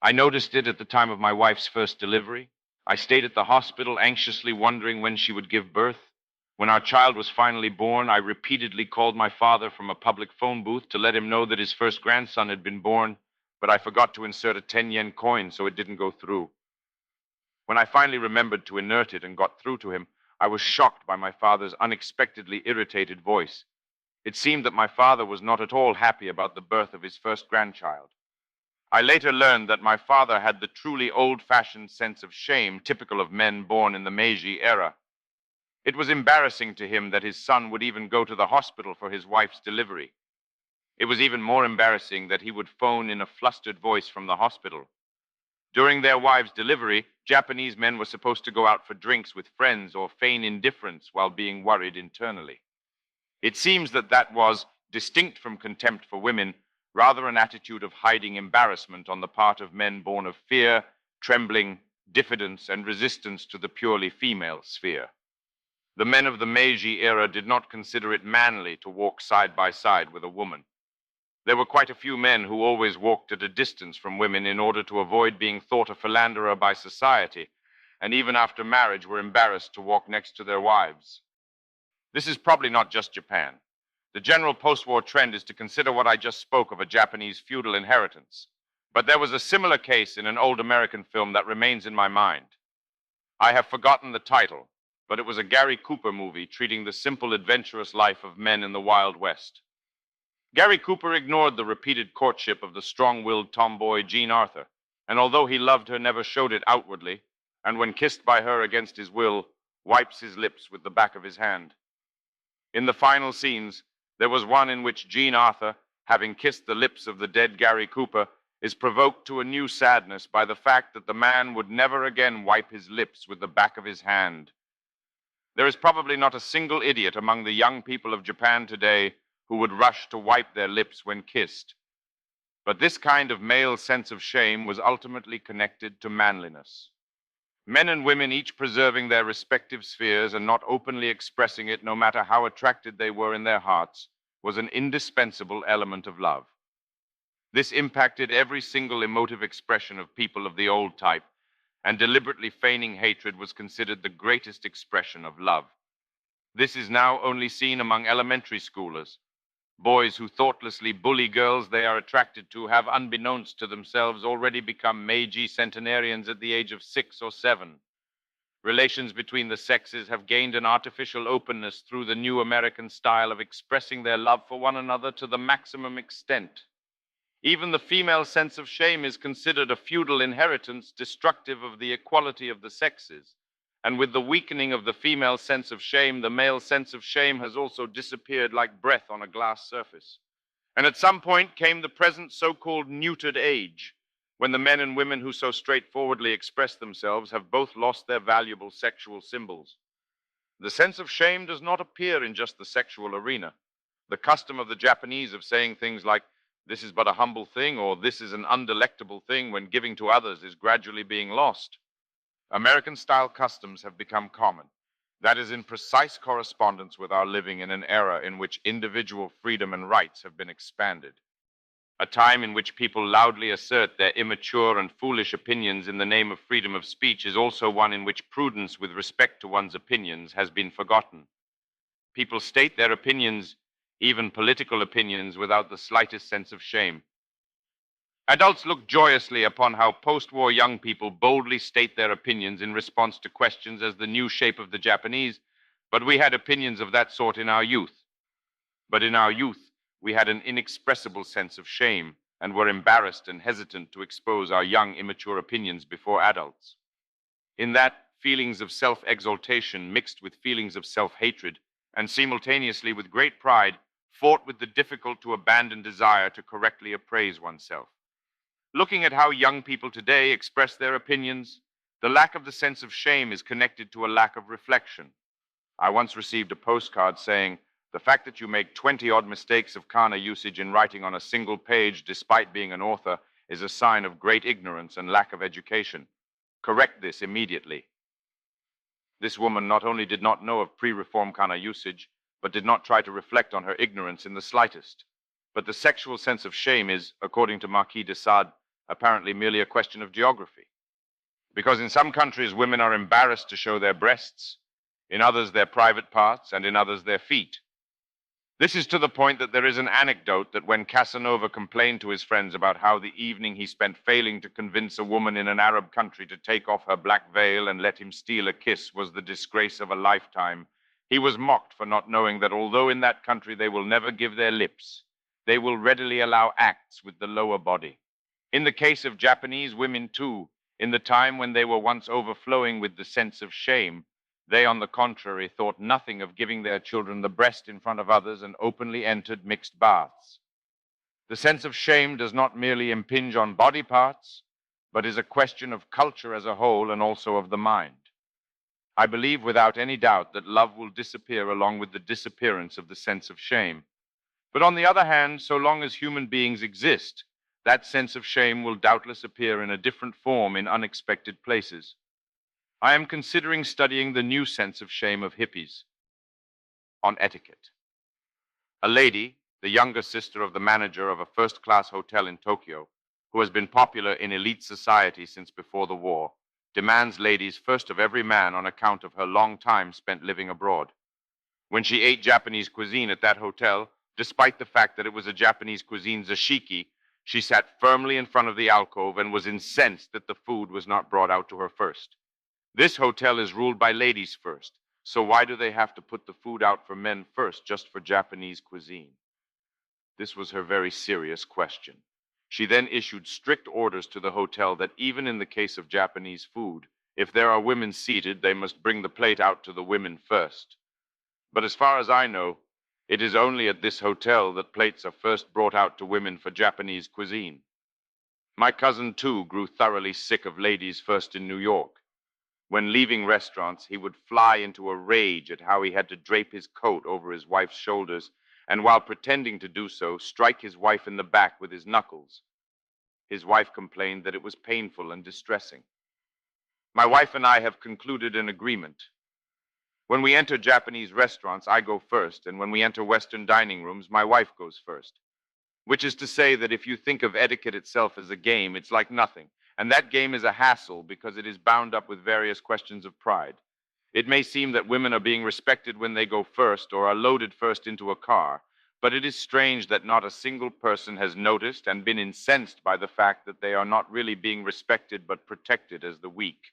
I noticed it at the time of my wife's first delivery. I stayed at the hospital anxiously wondering when she would give birth. When our child was finally born, I repeatedly called my father from a public phone booth to let him know that his first grandson had been born, but I forgot to insert a 10-yen coin, so it didn't go through. When I finally remembered to insert it and got through to him, I was shocked by my father's unexpectedly irritated voice. It seemed that my father was not at all happy about the birth of his first grandchild. I later learned that my father had the truly old-fashioned sense of shame typical of men born in the Meiji era. It was embarrassing to him that his son would even go to the hospital for his wife's delivery. It was even more embarrassing that he would phone in a flustered voice from the hospital. During their wives' delivery, Japanese men were supposed to go out for drinks with friends or feign indifference while being worried internally. It seems that that was, distinct from contempt for women, rather an attitude of hiding embarrassment on the part of men born of fear, trembling, diffidence, and resistance to the purely female sphere. The men of the Meiji era did not consider it manly to walk side by side with a woman. There were quite a few men who always walked at a distance from women in order to avoid being thought a philanderer by society, and even after marriage were embarrassed to walk next to their wives. This is probably not just Japan. The general post-war trend is to consider what I just spoke of a Japanese feudal inheritance. But there was a similar case in an old American film that remains in my mind. I have forgotten the title, but it was a Gary Cooper movie treating the simple, adventurous life of men in the Wild West. Gary Cooper ignored the repeated courtship of the strong-willed tomboy Jean Arthur, and although he loved her, never showed it outwardly, and when kissed by her against his will, wipes his lips with the back of his hand. In the final scenes, there was one in which Jean Arthur, having kissed the lips of the dead Gary Cooper, is provoked to a new sadness by the fact that the man would never again wipe his lips with the back of his hand. There is probably not a single idiot among the young people of Japan today who would rush to wipe their lips when kissed. But this kind of male sense of shame was ultimately connected to manliness. Men and women each preserving their respective spheres and not openly expressing it, no matter how attracted they were in their hearts, was an indispensable element of love. This impacted every single emotive expression of people of the old type, and deliberately feigning hatred was considered the greatest expression of love. This is now only seen among elementary schoolers. Boys who thoughtlessly bully girls they are attracted to have, unbeknownst to themselves, already become Meiji centenarians at the age of 6 or 7. Relations between the sexes have gained an artificial openness through the new American style of expressing their love for one another to the maximum extent. Even the female sense of shame is considered a feudal inheritance destructive of the equality of the sexes. And with the weakening of the female sense of shame, the male sense of shame has also disappeared like breath on a glass surface. And at some point came the present so-called neutered age, when the men and women who so straightforwardly express themselves have both lost their valuable sexual symbols. The sense of shame does not appear in just the sexual arena. The custom of the Japanese of saying things like, "This is but a humble thing," or "This is an undelectable thing," when giving to others, is gradually being lost. American-style customs have become common. That is in precise correspondence with our living in an era in which individual freedom and rights have been expanded. A time in which people loudly assert their immature and foolish opinions in the name of freedom of speech is also one in which prudence with respect to one's opinions has been forgotten. People state their opinions, even political opinions, without the slightest sense of shame. Adults look joyously upon how post-war young people boldly state their opinions in response to questions as the new shape of the Japanese, but we had opinions of that sort in our youth. But in our youth, we had an inexpressible sense of shame and were embarrassed and hesitant to expose our young, immature opinions before adults. In that, feelings of self-exaltation mixed with feelings of self-hatred, and simultaneously with great pride, fought with the difficult to abandon desire to correctly appraise oneself. Looking at how young people today express their opinions, the lack of the sense of shame is connected to a lack of reflection. I once received a postcard saying, "The fact that you make 20-odd mistakes of kana usage in writing on a single page despite being an author is a sign of great ignorance and lack of education. Correct this immediately." This woman not only did not know of pre-reform kana usage, but did not try to reflect on her ignorance in the slightest. But the sexual sense of shame is, according to Marquis de Sade, apparently merely a question of geography. Because in some countries women are embarrassed to show their breasts, in others their private parts, and in others their feet. This is to the point that there is an anecdote that when Casanova complained to his friends about how the evening he spent failing to convince a woman in an Arab country to take off her black veil and let him steal a kiss was the disgrace of a lifetime, he was mocked for not knowing that although in that country they will never give their lips, they will readily allow acts with the lower body. In the case of Japanese women, too, in the time when they were once overflowing with the sense of shame, they, on the contrary, thought nothing of giving their children the breast in front of others and openly entered mixed baths. The sense of shame does not merely impinge on body parts, but is a question of culture as a whole and also of the mind. I believe without any doubt that love will disappear along with the disappearance of the sense of shame. But on the other hand, so long as human beings exist, that sense of shame will doubtless appear in a different form in unexpected places. I am considering studying the new sense of shame of hippies on etiquette. A lady, the younger sister of the manager of a first-class hotel in Tokyo, who has been popular in elite society since before the war, demands ladies first of every man on account of her long time spent living abroad. When she ate Japanese cuisine at that hotel, despite the fact that it was a Japanese cuisine zashiki, she sat firmly in front of the alcove and was incensed that the food was not brought out to her first. This hotel is ruled by ladies first, so why do they have to put the food out for men first just for Japanese cuisine? This was her very serious question. She then issued strict orders to the hotel that even in the case of Japanese food, if there are women seated, they must bring the plate out to the women first. But as far as I know, it is only at this hotel that plates are first brought out to women for Japanese cuisine. My cousin, too, grew thoroughly sick of ladies first in New York. When leaving restaurants, he would fly into a rage at how he had to drape his coat over his wife's shoulders, and while pretending to do so, strike his wife in the back with his knuckles. His wife complained that it was painful and distressing. My wife and I have concluded an agreement. When we enter Japanese restaurants, I go first, and when we enter Western dining rooms, my wife goes first. Which is to say that if you think of etiquette itself as a game, it's like nothing. And that game is a hassle because it is bound up with various questions of pride. It may seem that women are being respected when they go first or are loaded first into a car, but it is strange that not a single person has noticed and been incensed by the fact that they are not really being respected but protected as the weak.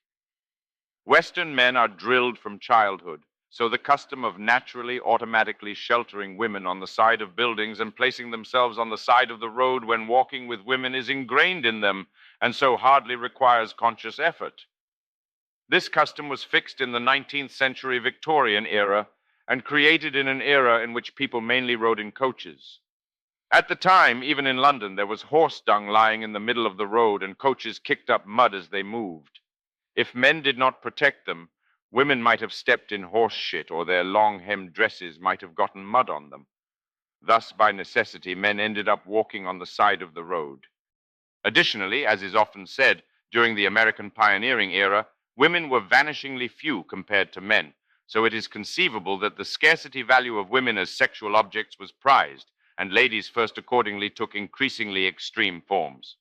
Western men are drilled from childhood, so the custom of naturally, automatically sheltering women on the side of buildings and placing themselves on the side of the road when walking with women is ingrained in them, and so hardly requires conscious effort. This custom was fixed in the 19th century Victorian era and created in an era in which people mainly rode in coaches. At the time, even in London, there was horse dung lying in the middle of the road and coaches kicked up mud as they moved. If men did not protect them, women might have stepped in horse shit or their long-hemmed dresses might have gotten mud on them. Thus, by necessity, men ended up walking on the side of the road. Additionally, as is often said, during the American pioneering era, women were vanishingly few compared to men, so it is conceivable that the scarcity value of women as sexual objects was prized, and ladies first accordingly took increasingly extreme forms.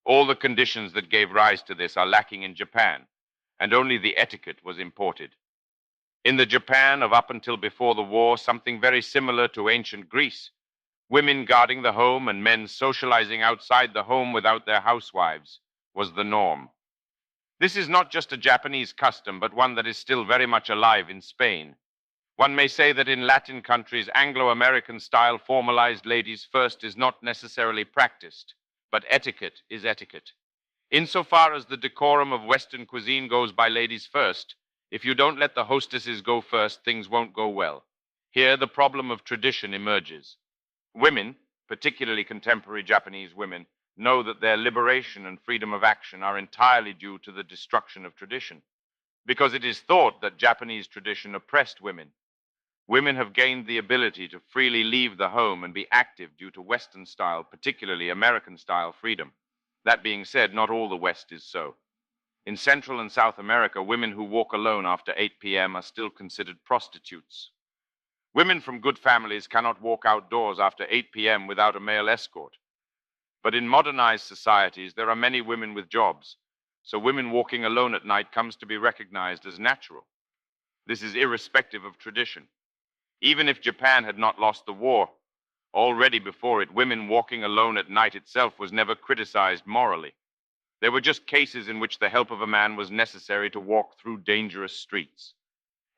All the conditions that gave rise to this are lacking in Japan, and only the etiquette was imported. In the Japan of up until before the war, something very similar to ancient Greece, women guarding the home and men socializing outside the home without their housewives was the norm. This is not just a Japanese custom, but one that is still very much alive in Spain. One may say that in Latin countries, Anglo-American style formalized ladies first is not necessarily practiced, but etiquette is etiquette. Insofar as the decorum of Western cuisine goes by ladies first, if you don't let the hostesses go first, things won't go well. Here, the problem of tradition emerges. Women, particularly contemporary Japanese women, know that their liberation and freedom of action are entirely due to the destruction of tradition, because it is thought that Japanese tradition oppressed women. Women have gained the ability to freely leave the home and be active due to Western style, particularly American style freedom. That being said, not all the West is so. In Central and South America, women who walk alone after 8 p.m. are still considered prostitutes. Women from good families cannot walk outdoors after 8 p.m. without a male escort. But in modernized societies, there are many women with jobs, so women walking alone at night comes to be recognized as natural. This is irrespective of tradition. Even if Japan had not lost the war, already before it, women walking alone at night itself was never criticized morally. There were just cases in which the help of a man was necessary to walk through dangerous streets.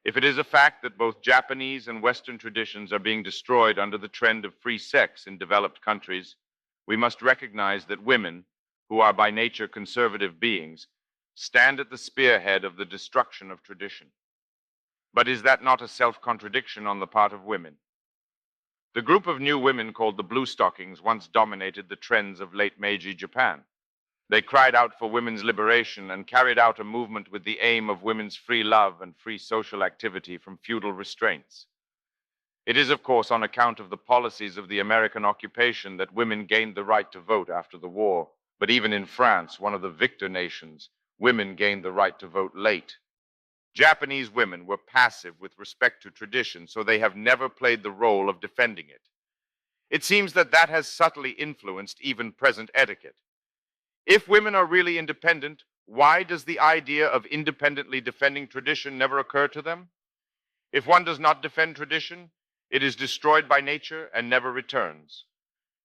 If it is a fact that both Japanese and Western traditions are being destroyed under the trend of free sex in developed countries, we must recognize that women, who are by nature conservative beings, stand at the spearhead of the destruction of tradition. But is that not a self-contradiction on the part of women? The group of new women called the Blue Stockings once dominated the trends of late Meiji Japan. They cried out for women's liberation and carried out a movement with the aim of women's free love and free social activity from feudal restraints. It is, of course, on account of the policies of the American occupation that women gained the right to vote after the war. But even in France, one of the victor nations, women gained the right to vote late. Japanese women were passive with respect to tradition, so they have never played the role of defending it. It seems that that has subtly influenced even present etiquette. If women are really independent, why does the idea of independently defending tradition never occur to them? If one does not defend tradition, it is destroyed by nature and never returns.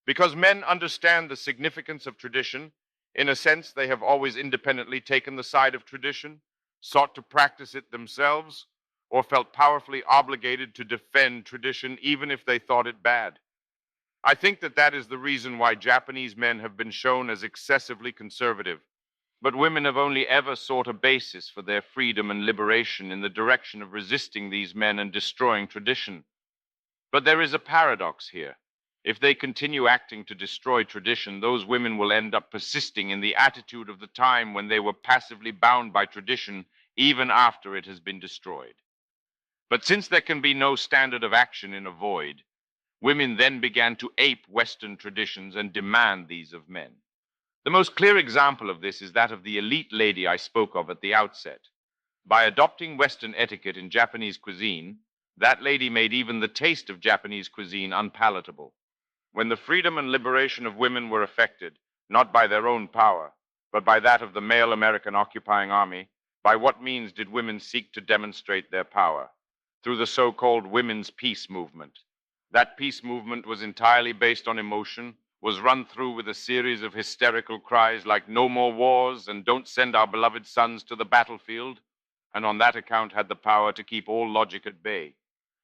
Because men understand the significance of tradition, in a sense, they have always independently taken the side of tradition, sought to practice it themselves, or felt powerfully obligated to defend tradition even if they thought it bad. I think that that is the reason why Japanese men have been shown as excessively conservative, but women have only ever sought a basis for their freedom and liberation in the direction of resisting these men and destroying tradition. But there is a paradox here. If they continue acting to destroy tradition, those women will end up persisting in the attitude of the time when they were passively bound by tradition even after it has been destroyed. But since there can be no standard of action in a void, women then began to ape Western traditions and demand these of men. The most clear example of this is that of the elite lady I spoke of at the outset. By adopting Western etiquette in Japanese cuisine, that lady made even the taste of Japanese cuisine unpalatable. When the freedom and liberation of women were affected, not by their own power, but by that of the male American occupying army, by what means did women seek to demonstrate their power? Through the so-called women's peace movement. That peace movement was entirely based on emotion, was run through with a series of hysterical cries like "no more wars" and "don't send our beloved sons to the battlefield," and on that account had the power to keep all logic at bay.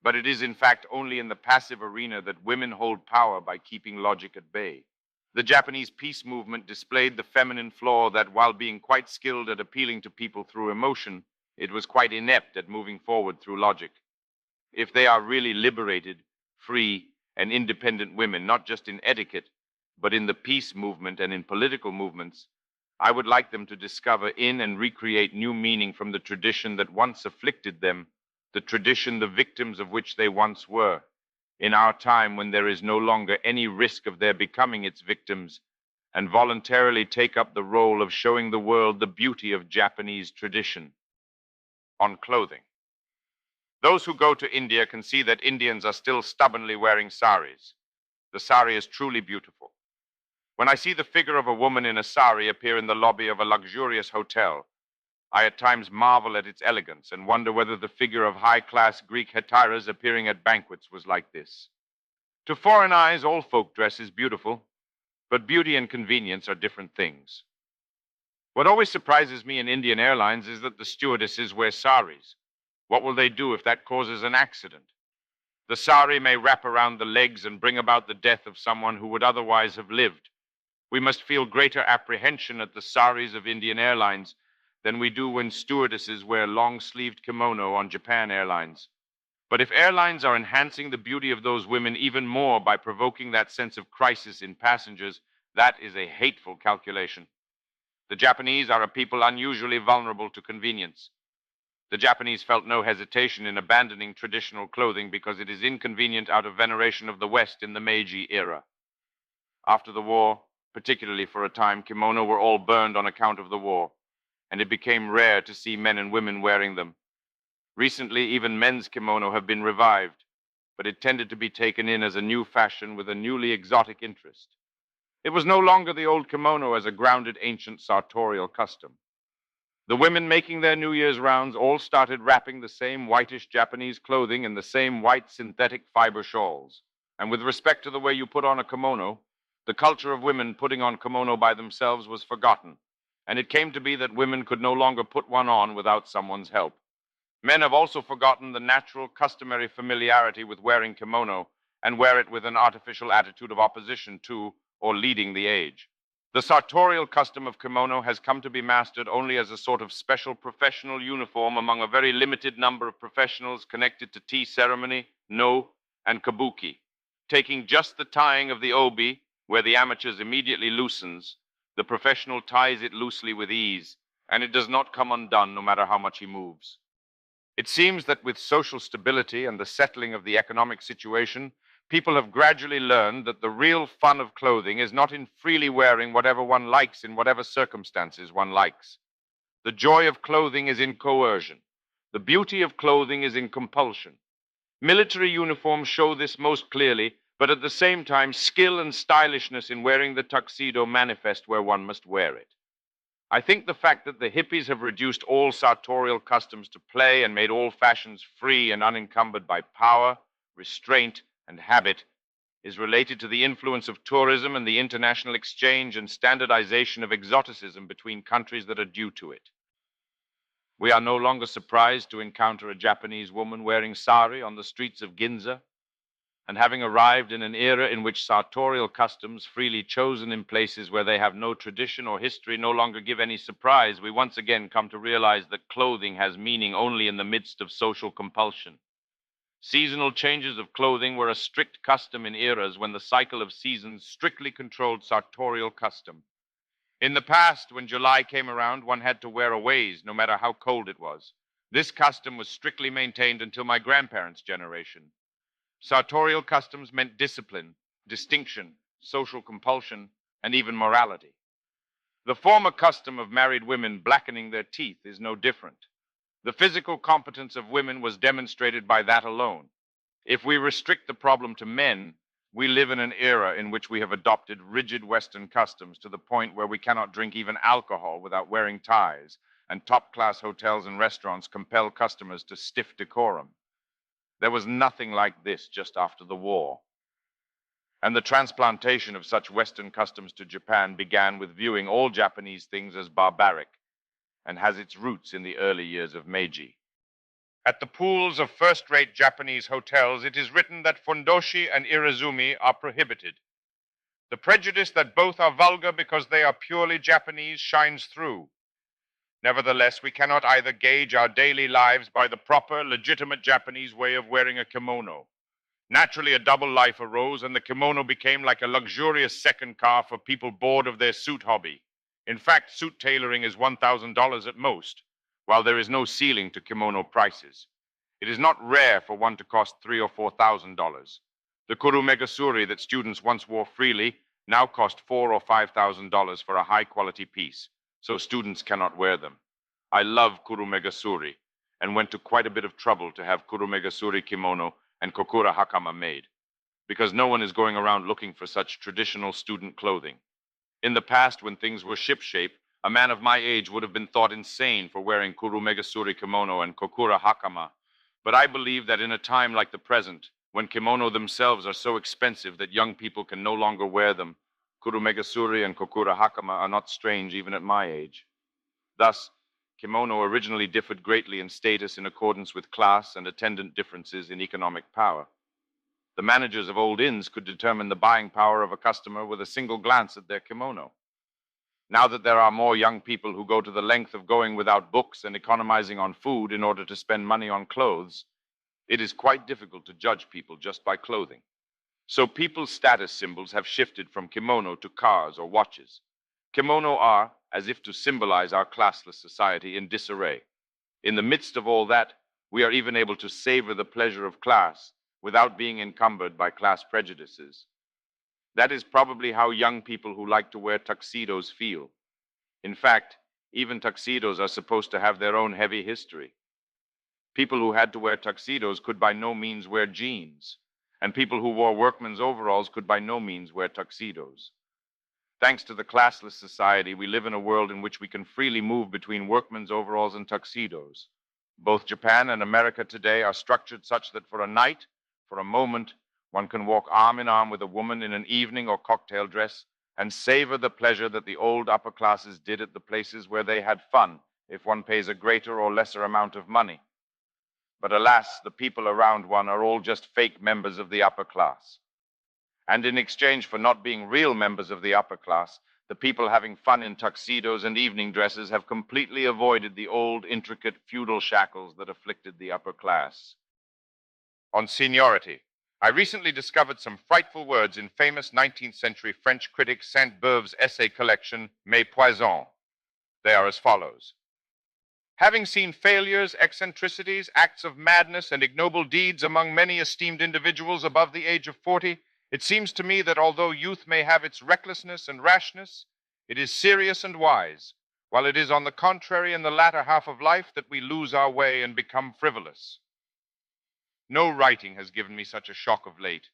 But it is in fact only in the passive arena that women hold power by keeping logic at bay. The Japanese peace movement displayed the feminine flaw that while being quite skilled at appealing to people through emotion, it was quite inept at moving forward through logic. If they are really liberated, free, and independent women, not just in etiquette, but in the peace movement and in political movements, I would like them to discover in and recreate new meaning from the tradition that once afflicted them, the tradition the victims of which they once were, in our time when there is no longer any risk of their becoming its victims, and voluntarily take up the role of showing the world the beauty of Japanese tradition. On clothing. Those who go to India can see that Indians are still stubbornly wearing saris. The sari is truly beautiful. When I see the figure of a woman in a sari appear in the lobby of a luxurious hotel, I at times marvel at its elegance and wonder whether the figure of high-class Greek hetaeras appearing at banquets was like this. To foreign eyes, all folk dress is beautiful, but beauty and convenience are different things. What always surprises me in Indian Airlines is that the stewardesses wear saris. What will they do if that causes an accident? The sari may wrap around the legs and bring about the death of someone who would otherwise have lived. We must feel greater apprehension at the saris of Indian Airlines than we do when stewardesses wear long-sleeved kimono on Japan Airlines. But if airlines are enhancing the beauty of those women even more by provoking that sense of crisis in passengers, That is a hateful calculation. The Japanese are a people unusually vulnerable to convenience. The Japanese felt no hesitation in abandoning traditional clothing because it is inconvenient out of veneration of the West in the Meiji era. After the war, particularly for a time, kimono were all burned on account of the war, and it became rare to see men and women wearing them. Recently, even men's kimono have been revived, but it tended to be taken in as a new fashion with a newly exotic interest. It was no longer the old kimono as a grounded ancient sartorial custom. The women making their New Year's rounds all started wrapping the same whitish Japanese clothing in the same white synthetic fiber shawls. And with respect to the way you put on a kimono, the culture of women putting on kimono by themselves was forgotten, and it came to be that women could no longer put one on without someone's help. Men have also forgotten the natural, customary familiarity with wearing kimono and wear it with an artificial attitude of opposition to or leading the age. The sartorial custom of kimono has come to be mastered only as a sort of special professional uniform among a very limited number of professionals connected to tea ceremony, no, and kabuki. Taking just the tying of the obi, where the amateurs immediately loosens, the professional ties it loosely with ease, and it does not come undone no matter how much he moves. It seems that with social stability and the settling of the economic situation, people have gradually learned that the real fun of clothing is not in freely wearing whatever one likes in whatever circumstances one likes. The joy of clothing is in coercion. The beauty of clothing is in compulsion. Military uniforms show this most clearly, but at the same time, skill and stylishness in wearing the tuxedo manifest where one must wear it. I think the fact that the hippies have reduced all sartorial customs to play and made all fashions free and unencumbered by power, restraint, and habit is related to the influence of tourism and the international exchange and standardization of exoticism between countries that are due to it. We are no longer surprised to encounter a Japanese woman wearing sari on the streets of Ginza, and having arrived in an era in which sartorial customs, freely chosen in places where they have no tradition or history, no longer give any surprise, we once again come to realize that clothing has meaning only in the midst of social compulsion. Seasonal changes of clothing were a strict custom in eras when the cycle of seasons strictly controlled sartorial custom. In the past, when July came around, one had to wear a waist, no matter how cold it was. This custom was strictly maintained until my grandparents' generation. Sartorial customs meant discipline, distinction, social compulsion, and even morality. The former custom of married women blackening their teeth is no different. The physical competence of women was demonstrated by that alone. If we restrict the problem to men, we live in an era in which we have adopted rigid Western customs to the point where we cannot drink even alcohol without wearing ties, and top-class hotels and restaurants compel customers to stiff decorum. There was nothing like this just after the war. And the transplantation of such Western customs to Japan began with viewing all Japanese things as barbaric, and has its roots in the early years of Meiji. At the pools of first-rate Japanese hotels, it is written that fundoshi and irizumi are prohibited. The prejudice that both are vulgar because they are purely Japanese shines through. Nevertheless, we cannot either gauge our daily lives by the proper, legitimate Japanese way of wearing a kimono. Naturally, a double life arose, and the kimono became like a luxurious second car for people bored of their suit hobby. In fact, suit tailoring is $1,000 at most, while there is no ceiling to kimono prices. It is not rare for one to cost $3,000 or $4,000. The kurumegasuri that students once wore freely now cost $4,000 or $5,000 for a high-quality piece, so students cannot wear them. I love kurumegasuri and went to quite a bit of trouble to have kurumegasuri kimono and kokura hakama made, because no one is going around looking for such traditional student clothing. In the past, when things were shipshape, a man of my age would have been thought insane for wearing kurumegasuri kimono and kokura hakama, but I believe that in a time like the present, when kimono themselves are so expensive that young people can no longer wear them, kurumegasuri and kokura hakama are not strange even at my age. Thus, kimono originally differed greatly in status in accordance with class and attendant differences in economic power. The managers of old inns could determine the buying power of a customer with a single glance at their kimono. Now that there are more young people who go to the length of going without books and economizing on food in order to spend money on clothes, it is quite difficult to judge people just by clothing. So people's status symbols have shifted from kimono to cars or watches. Kimono are, as if to symbolize our classless society, in disarray. In the midst of all that, we are even able to savor the pleasure of class without being encumbered by class prejudices. That is probably how young people who like to wear tuxedos feel. In fact, even tuxedos are supposed to have their own heavy history. People who had to wear tuxedos could by no means wear jeans, and people who wore workmen's overalls could by no means wear tuxedos. Thanks to the classless society, we live in a world in which we can freely move between workmen's overalls and tuxedos. Both Japan and America today are structured such that for a night, for a moment, one can walk arm in arm with a woman in an evening or cocktail dress and savor the pleasure that the old upper classes did at the places where they had fun, if one pays a greater or lesser amount of money. But alas, the people around one are all just fake members of the upper class. And in exchange for not being real members of the upper class, the people having fun in tuxedos and evening dresses have completely avoided the old, intricate, feudal shackles that afflicted the upper class. On seniority, I recently discovered some frightful words in famous 19th century French critic Sainte-Beuve's essay collection, Mes Poisons. They are as follows. Having seen failures, eccentricities, acts of madness, and ignoble deeds among many esteemed individuals above the age of 40, it seems to me that although youth may have its recklessness and rashness, it is serious and wise, while it is on the contrary in the latter half of life that we lose our way and become frivolous. No writing has given me such a shock of late.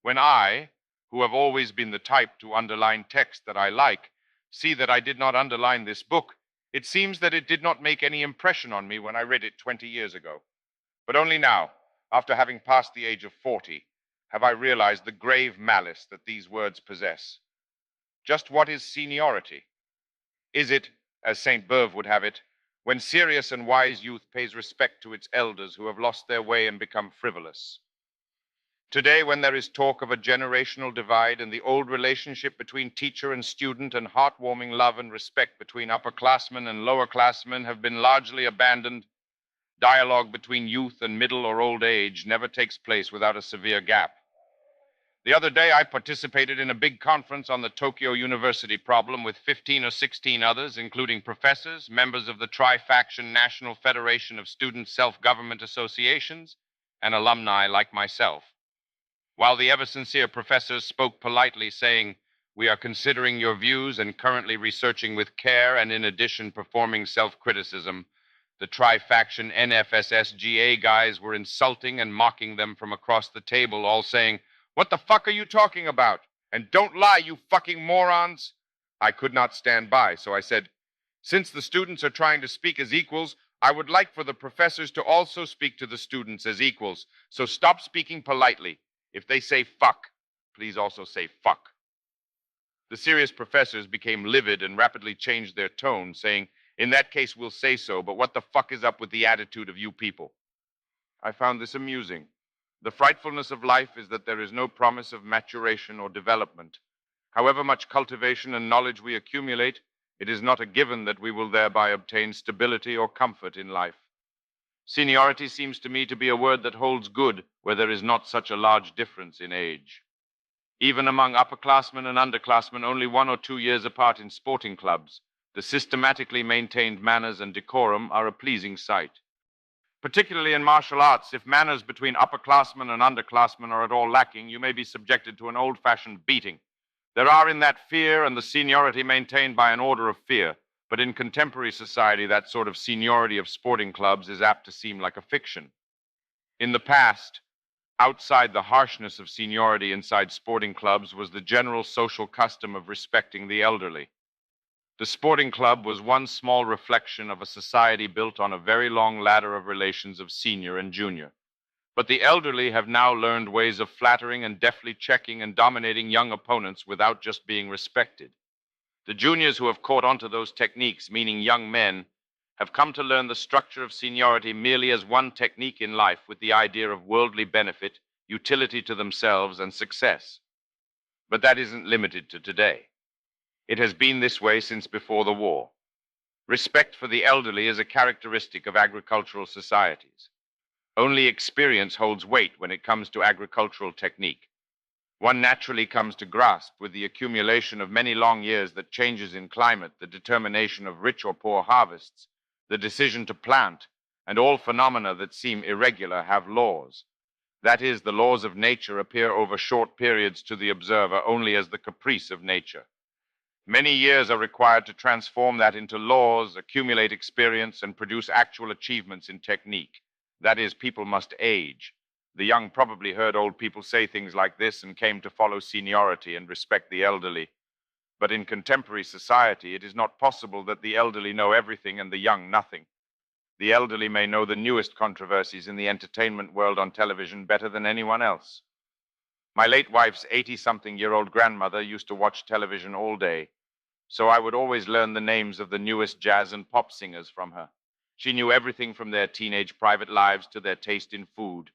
When I, who have always been the type to underline text that I like, see that I did not underline this book, it seems that it did not make any impression on me when I read it 20 years ago. But only now, after having passed the age of 40, have I realized the grave malice that these words possess. Just what is seniority? Is it, as Sainte-Beuve would have it, when serious and wise youth pays respect to its elders who have lost their way and become frivolous? Today, when there is talk of a generational divide and the old relationship between teacher and student and heartwarming love and respect between upperclassmen and lowerclassmen have been largely abandoned, dialogue between youth and middle or old age never takes place without a severe gap. The other day, I participated in a big conference on the Tokyo University problem with 15 or 16 others, including professors, members of the Tri-Faction National Federation of Student Self-Government Associations, and alumni like myself. While the ever-sincere professors spoke politely, saying, "We are considering your views and currently researching with care and in addition performing self-criticism," the Tri-Faction NFSSGA guys were insulting and mocking them from across the table, all saying, "What the fuck are you talking about? And don't lie, you fucking morons." I could not stand by, so I said, "Since the students are trying to speak as equals, I would like for the professors to also speak to the students as equals, so stop speaking politely. If they say fuck, please also say fuck." The serious professors became livid and rapidly changed their tone, saying, "In that case, we'll say so, but what the fuck is up with the attitude of you people?" I found this amusing. The frightfulness of life is that there is no promise of maturation or development. However much cultivation and knowledge we accumulate, it is not a given that we will thereby obtain stability or comfort in life. Seniority seems to me to be a word that holds good where there is not such a large difference in age. Even among upperclassmen and underclassmen only 1 or 2 years apart in sporting clubs, the systematically maintained manners and decorum are a pleasing sight. Particularly in martial arts, if manners between upperclassmen and underclassmen are at all lacking, you may be subjected to an old-fashioned beating. There are in that fear and the seniority maintained by an order of fear, but in contemporary society, that sort of seniority of sporting clubs is apt to seem like a fiction. In the past, outside the harshness of seniority inside sporting clubs was the general social custom of respecting the elderly. The sporting club was one small reflection of a society built on a very long ladder of relations of senior and junior. But the elderly have now learned ways of flattering and deftly checking and dominating young opponents without just being respected. The juniors who have caught on to those techniques, meaning young men, have come to learn the structure of seniority merely as one technique in life with the idea of worldly benefit, utility to themselves, and success. But that isn't limited to today. It has been this way since before the war. Respect for the elderly is a characteristic of agricultural societies. Only experience holds weight when it comes to agricultural technique. One naturally comes to grasp with the accumulation of many long years that changes in climate, the determination of rich or poor harvests, the decision to plant, and all phenomena that seem irregular have laws. That is, the laws of nature appear over short periods to the observer only as the caprice of nature. Many years are required to transform that into laws, accumulate experience, and produce actual achievements in technique. That is, people must age. The young probably heard old people say things like this and came to follow seniority and respect the elderly. But in contemporary society, it is not possible that the elderly know everything and the young nothing. The elderly may know the newest controversies in the entertainment world on television better than anyone else. My late wife's 80-something-year-old grandmother used to watch television all day, so I would always learn the names of the newest jazz and pop singers from her. She knew everything from their teenage private lives to their taste in food,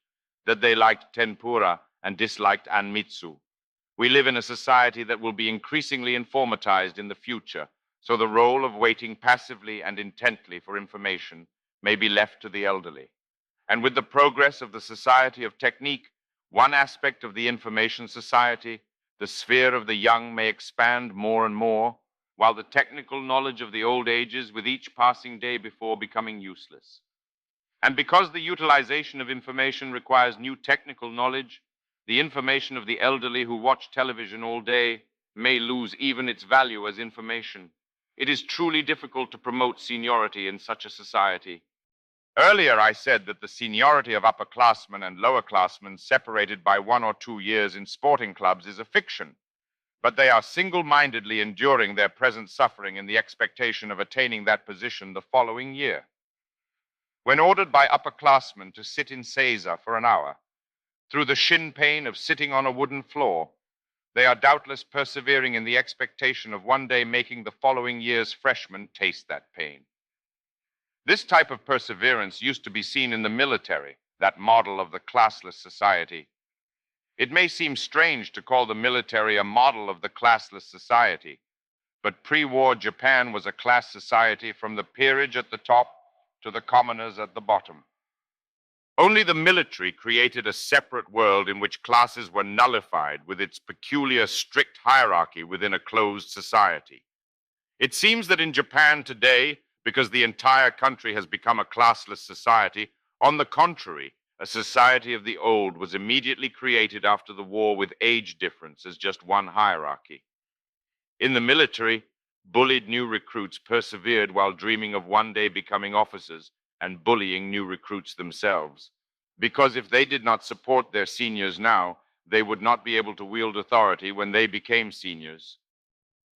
that they liked tempura and disliked anmitsu. We live in a society that will be increasingly informatized in the future, so the role of waiting passively and intently for information may be left to the elderly. And with the progress of the society of technique, one aspect of the information society, the sphere of the young, may expand more and more, while the technical knowledge of the old ages with each passing day before becoming useless. And because the utilization of information requires new technical knowledge, the information of the elderly who watch television all day may lose even its value as information. It is truly difficult to promote seniority in such a society. Earlier, I said that the seniority of upperclassmen and lowerclassmen separated by 1 or 2 years in sporting clubs is a fiction, but they are single-mindedly enduring their present suffering in the expectation of attaining that position the following year. When ordered by upperclassmen to sit in seiza for an hour, through the shin pain of sitting on a wooden floor, they are doubtless persevering in the expectation of one day making the following year's freshmen taste that pain. This type of perseverance used to be seen in the military, that model of the classless society. It may seem strange to call the military a model of the classless society, but pre-war Japan was a class society from the peerage at the top to the commoners at the bottom. Only the military created a separate world in which classes were nullified with its peculiar strict hierarchy within a closed society. It seems that in Japan today, because the entire country has become a classless society, on the contrary, a society of the old was immediately created after the war with age difference as just one hierarchy. In the military, bullied new recruits persevered while dreaming of one day becoming officers and bullying new recruits themselves, because if they did not support their seniors now, they would not be able to wield authority when they became seniors.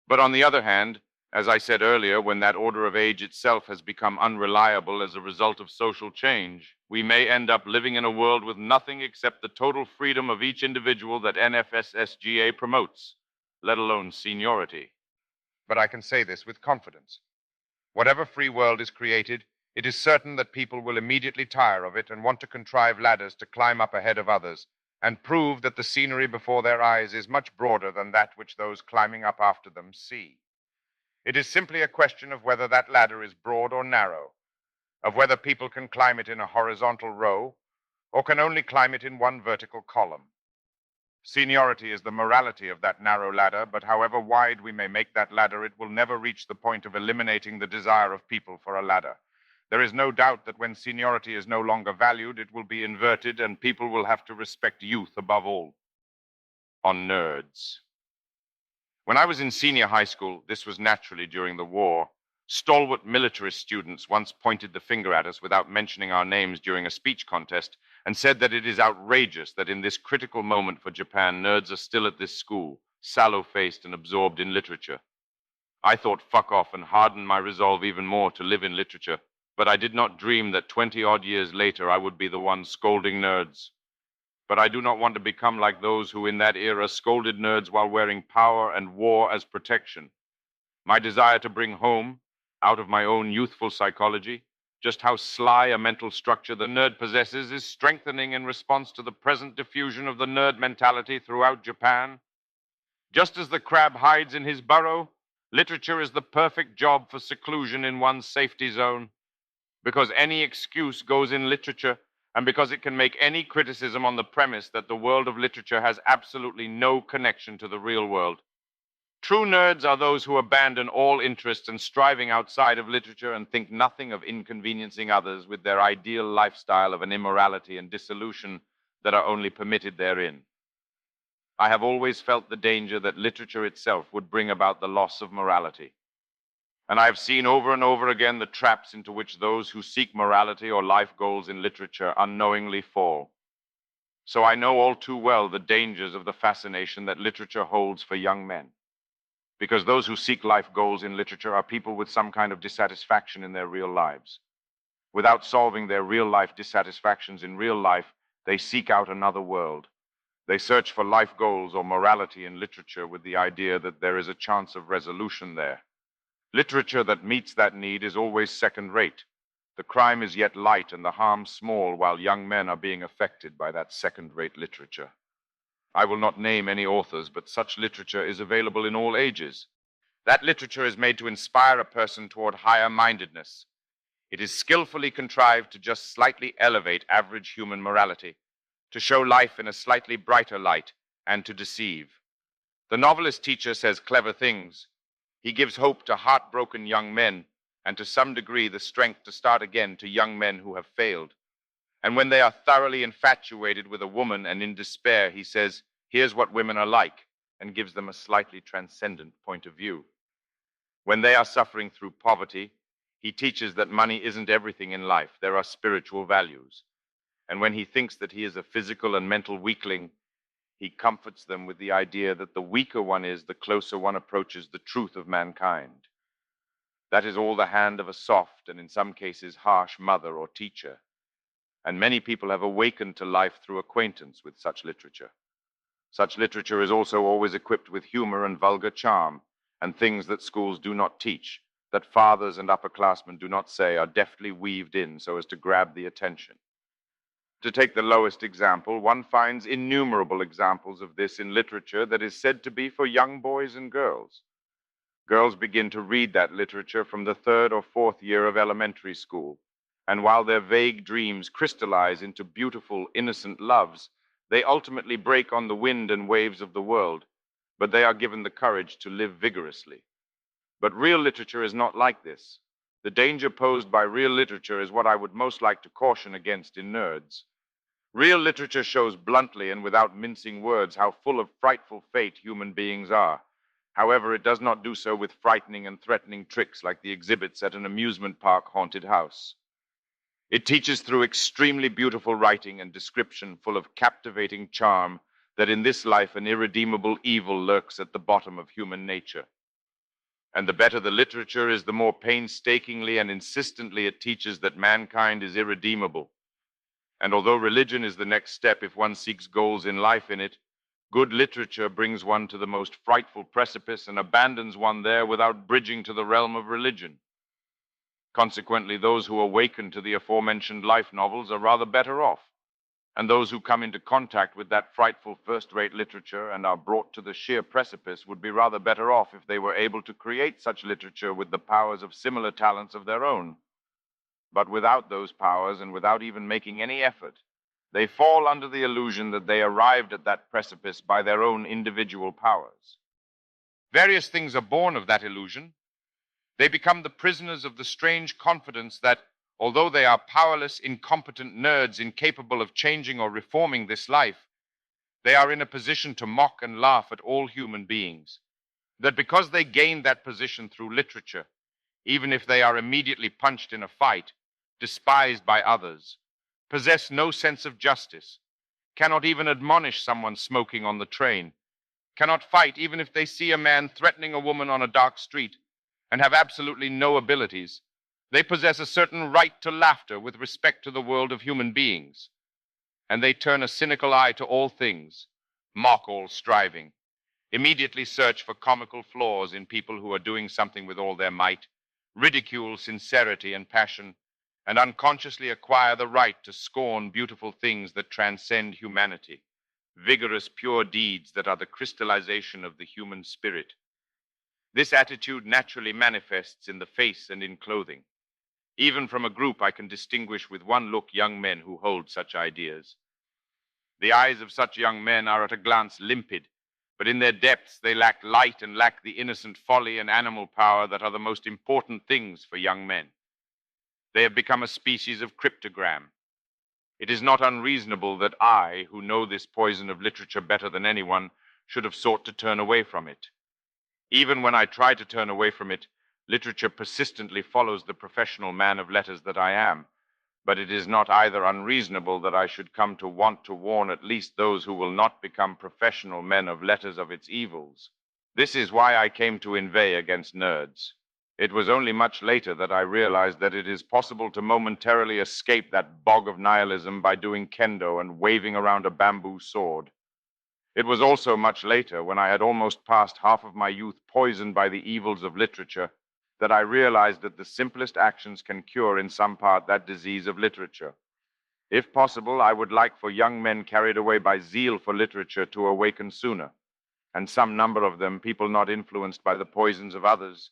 But on the other hand, as I said earlier, when that order of age itself has become unreliable as a result of social change, we may end up living in a world with nothing except the total freedom of each individual that NFSSGA promotes, let alone seniority. But I can say this with confidence. Whatever free world is created, it is certain that people will immediately tire of it and want to contrive ladders to climb up ahead of others and prove that the scenery before their eyes is much broader than that which those climbing up after them see. It is simply a question of whether that ladder is broad or narrow, of whether people can climb it in a horizontal row or can only climb it in one vertical column. Seniority is the morality of that narrow ladder, but however wide we may make that ladder, it will never reach the point of eliminating the desire of people for a ladder. There is no doubt that when seniority is no longer valued, it will be inverted and people will have to respect youth above all. On nerds. When I was in senior high school, this was naturally during the war, stalwart militarist students once pointed the finger at us without mentioning our names during a speech contest and said that it is outrageous that in this critical moment for Japan, nerds are still at this school, sallow-faced and absorbed in literature. I thought fuck off and hardened my resolve even more to live in literature, but I did not dream that 20-odd years later I would be the one scolding nerds. But I do not want to become like those who in that era scolded nerds while wearing power and war as protection. My desire to bring home, out of my own youthful psychology, just how sly a mental structure the nerd possesses is strengthening in response to the present diffusion of the nerd mentality throughout Japan. Just as the crab hides in his burrow, literature is the perfect job for seclusion in one's safety zone. Because any excuse goes in literature, and because it can make any criticism on the premise that the world of literature has absolutely no connection to the real world. True nerds are those who abandon all interests and striving outside of literature and think nothing of inconveniencing others with their ideal lifestyle of an immorality and dissolution that are only permitted therein. I have always felt the danger that literature itself would bring about the loss of morality. And I have seen over and over again the traps into which those who seek morality or life goals in literature unknowingly fall. So I know all too well the dangers of the fascination that literature holds for young men. Because those who seek life goals in literature are people with some kind of dissatisfaction in their real lives. Without solving their real life dissatisfactions in real life, they seek out another world. They search for life goals or morality in literature with the idea that there is a chance of resolution there. Literature that meets that need is always second-rate. The crime is yet light and the harm small while young men are being affected by that second-rate literature. I will not name any authors, but such literature is available in all ages. That literature is made to inspire a person toward higher mindedness. It is skillfully contrived to just slightly elevate average human morality, to show life in a slightly brighter light, and to deceive. The novelist teacher says clever things. He gives hope to heartbroken young men, and to some degree the strength to start again to young men who have failed. And when they are thoroughly infatuated with a woman and in despair, he says, "Here's what women are like," and gives them a slightly transcendent point of view. When they are suffering through poverty, he teaches that money isn't everything in life. There are spiritual values. And when he thinks that he is a physical and mental weakling, he comforts them with the idea that the weaker one is, the closer one approaches the truth of mankind. That is all the hand of a soft and in some cases harsh mother or teacher. And many people have awakened to life through acquaintance with such literature. Such literature is also always equipped with humor and vulgar charm, and things that schools do not teach, that fathers and upperclassmen do not say, are deftly weaved in so as to grab the attention. To take the lowest example, one finds innumerable examples of this in literature that is said to be for young boys and girls. Girls begin to read that literature from the 3rd or 4th year of elementary school, and while their vague dreams crystallize into beautiful, innocent loves, they ultimately break on the wind and waves of the world, but they are given the courage to live vigorously. But real literature is not like this. The danger posed by real literature is what I would most like to caution against in nerds. Real literature shows bluntly and without mincing words how full of frightful fate human beings are. However, it does not do so with frightening and threatening tricks like the exhibits at an amusement park haunted house. It teaches through extremely beautiful writing and description full of captivating charm that in this life an irredeemable evil lurks at the bottom of human nature. And the better the literature is, the more painstakingly and insistently it teaches that mankind is irredeemable. And although religion is the next step if one seeks goals in life in it, good literature brings one to the most frightful precipice and abandons one there without bridging to the realm of religion. Consequently, those who awaken to the aforementioned life novels are rather better off, and those who come into contact with that frightful first-rate literature and are brought to the sheer precipice would be rather better off if they were able to create such literature with the powers of similar talents of their own. But without those powers and without even making any effort, they fall under the illusion that they arrived at that precipice by their own individual powers. Various things are born of that illusion. They become the prisoners of the strange confidence that, although they are powerless, incompetent nerds incapable of changing or reforming this life, they are in a position to mock and laugh at all human beings. That because they gained that position through literature, even if they are immediately punched in a fight, despised by others, possess no sense of justice, cannot even admonish someone smoking on the train, cannot fight even if they see a man threatening a woman on a dark street, and have absolutely no abilities, they possess a certain right to laughter with respect to the world of human beings. And they turn a cynical eye to all things, mock all striving, immediately search for comical flaws in people who are doing something with all their might, ridicule sincerity and passion, and unconsciously acquire the right to scorn beautiful things that transcend humanity, vigorous, pure deeds that are the crystallization of the human spirit. This attitude naturally manifests in the face and in clothing. Even from a group, I can distinguish with one look young men who hold such ideas. The eyes of such young men are at a glance limpid, but in their depths they lack light and lack the innocent folly and animal power that are the most important things for young men. They have become a species of cryptogram. It is not unreasonable that I, who know this poison of literature better than anyone, should have sought to turn away from it. Even when I try to turn away from it, literature persistently follows the professional man of letters that I am. But it is not either unreasonable that I should come to want to warn at least those who will not become professional men of letters of its evils. This is why I came to inveigh against nerds. It was only much later that I realized that it is possible to momentarily escape that bog of nihilism by doing kendo and waving around a bamboo sword. It was also much later, when I had almost passed half of my youth poisoned by the evils of literature, that I realized that the simplest actions can cure in some part that disease of literature. If possible, I would like for young men carried away by zeal for literature to awaken sooner, and some number of them, people not influenced by the poisons of others,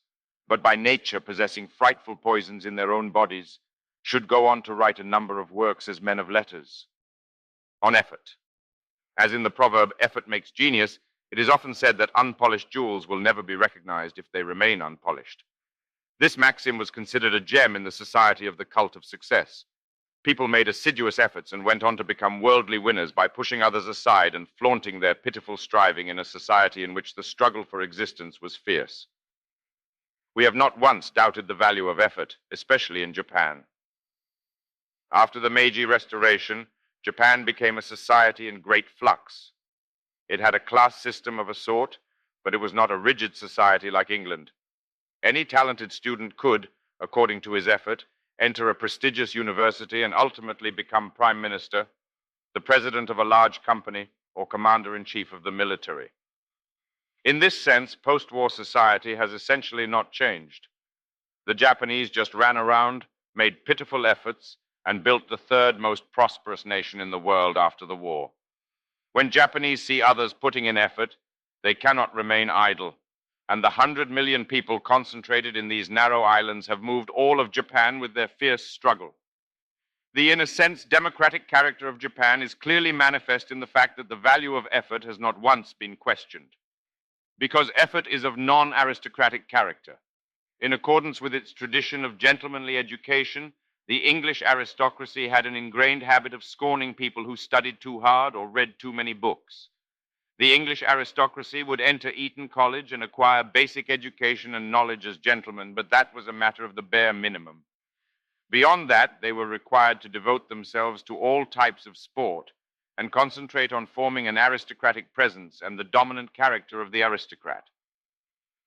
but by nature possessing frightful poisons in their own bodies, should go on to write a number of works as men of letters. On effort. As in the proverb, effort makes genius, it is often said that unpolished jewels will never be recognized if they remain unpolished. This maxim was considered a gem in the society of the cult of success. People made assiduous efforts and went on to become worldly winners by pushing others aside and flaunting their pitiful striving in a society in which the struggle for existence was fierce. We have not once doubted the value of effort, especially in Japan. After the Meiji Restoration, Japan became a society in great flux. It had a class system of a sort, but it was not a rigid society like England. Any talented student could, according to his effort, enter a prestigious university and ultimately become prime minister, the president of a large company, or commander-in-chief of the military. In this sense, post-war society has essentially not changed. The Japanese just ran around, made pitiful efforts, and built the third most prosperous nation in the world after the war. When Japanese see others putting in effort, they cannot remain idle. And the 100 million people concentrated in these narrow islands have moved all of Japan with their fierce struggle. The, in a sense, democratic character of Japan is clearly manifest in the fact that the value of effort has not once been questioned. Because effort is of non-aristocratic character. In accordance with its tradition of gentlemanly education, the English aristocracy had an ingrained habit of scorning people who studied too hard or read too many books. The English aristocracy would enter Eton College and acquire basic education and knowledge as gentlemen, but that was a matter of the bare minimum. Beyond that, they were required to devote themselves to all types of sport and concentrate on forming an aristocratic presence and the dominant character of the aristocrat.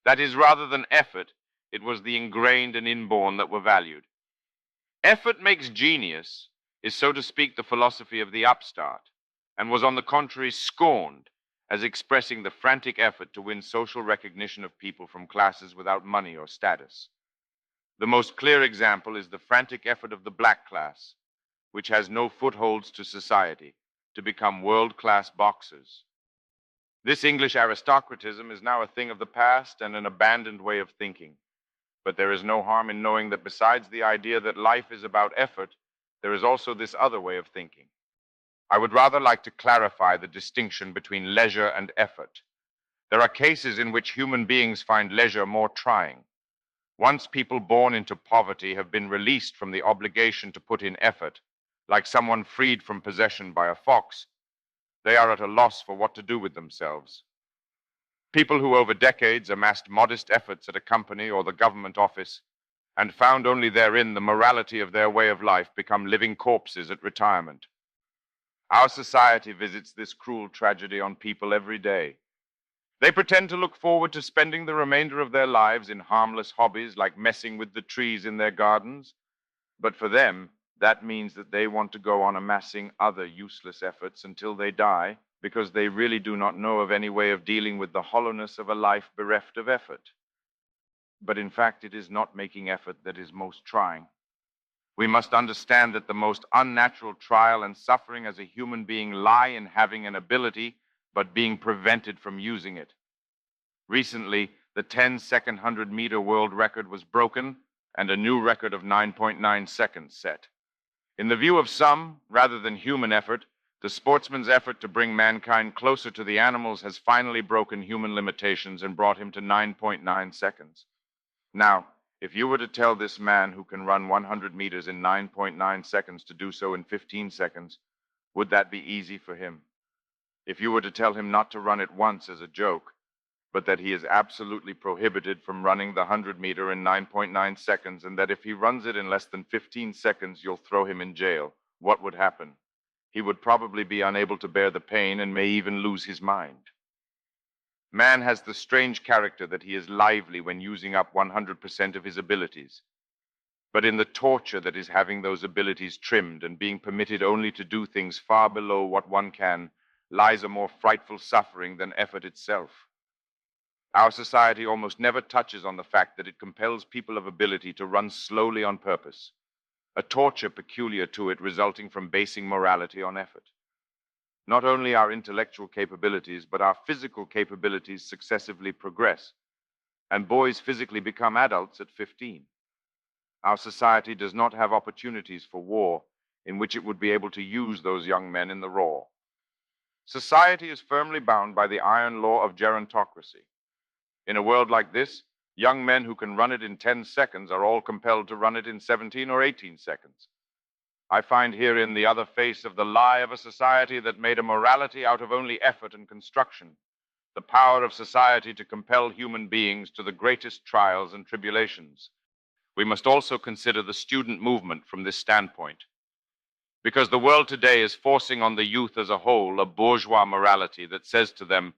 That is, rather than effort, it was the ingrained and inborn that were valued. Effort makes genius is, so to speak, the philosophy of the upstart, and was on the contrary scorned as expressing the frantic effort to win social recognition of people from classes without money or status. The most clear example is the frantic effort of the black class, which has no footholds to society, to become world-class boxers. This English aristocratism is now a thing of the past and an abandoned way of thinking. But there is no harm in knowing that besides the idea that life is about effort, there is also this other way of thinking. I would rather like to clarify the distinction between leisure and effort. There are cases in which human beings find leisure more trying. Once people born into poverty have been released from the obligation to put in effort, like someone freed from possession by a fox, they are at a loss for what to do with themselves. People who over decades amassed modest efforts at a company or the government office and found only therein the morality of their way of life become living corpses at retirement. Our society visits this cruel tragedy on people every day. They pretend to look forward to spending the remainder of their lives in harmless hobbies like messing with the trees in their gardens, but for them, that means that they want to go on amassing other useless efforts until they die, because they really do not know of any way of dealing with the hollowness of a life bereft of effort. But in fact, it is not making effort that is most trying. We must understand that the most unnatural trial and suffering as a human being lie in having an ability, but being prevented from using it. Recently, the 10-second 100-meter world record was broken, and a new record of 9.9 seconds set. In the view of some, rather than human effort, the sportsman's effort to bring mankind closer to the animals has finally broken human limitations and brought him to 9.9 seconds. Now, if you were to tell this man who can run 100 meters in 9.9 seconds to do so in 15 seconds, would that be easy for him? If you were to tell him not to run it once as a joke, but that he is absolutely prohibited from running the 100-meter in 9.9 seconds, and that if he runs it in less than 15 seconds, you'll throw him in jail, what would happen? He would probably be unable to bear the pain and may even lose his mind. Man has the strange character that he is lively when using up 100% of his abilities. But in the torture that is having those abilities trimmed and being permitted only to do things far below what one can, lies a more frightful suffering than effort itself. Our society almost never touches on the fact that it compels people of ability to run slowly on purpose, a torture peculiar to it resulting from basing morality on effort. Not only our intellectual capabilities, but our physical capabilities successively progress, and boys physically become adults at 15. Our society does not have opportunities for war in which it would be able to use those young men in the raw. Society is firmly bound by the iron law of gerontocracy. In a world like this, young men who can run it in 10 seconds are all compelled to run it in 17 or 18 seconds. I find herein the other face of the lie of a society that made a morality out of only effort and construction, the power of society to compel human beings to the greatest trials and tribulations. We must also consider the student movement from this standpoint, because the world today is forcing on the youth as a whole a bourgeois morality that says to them,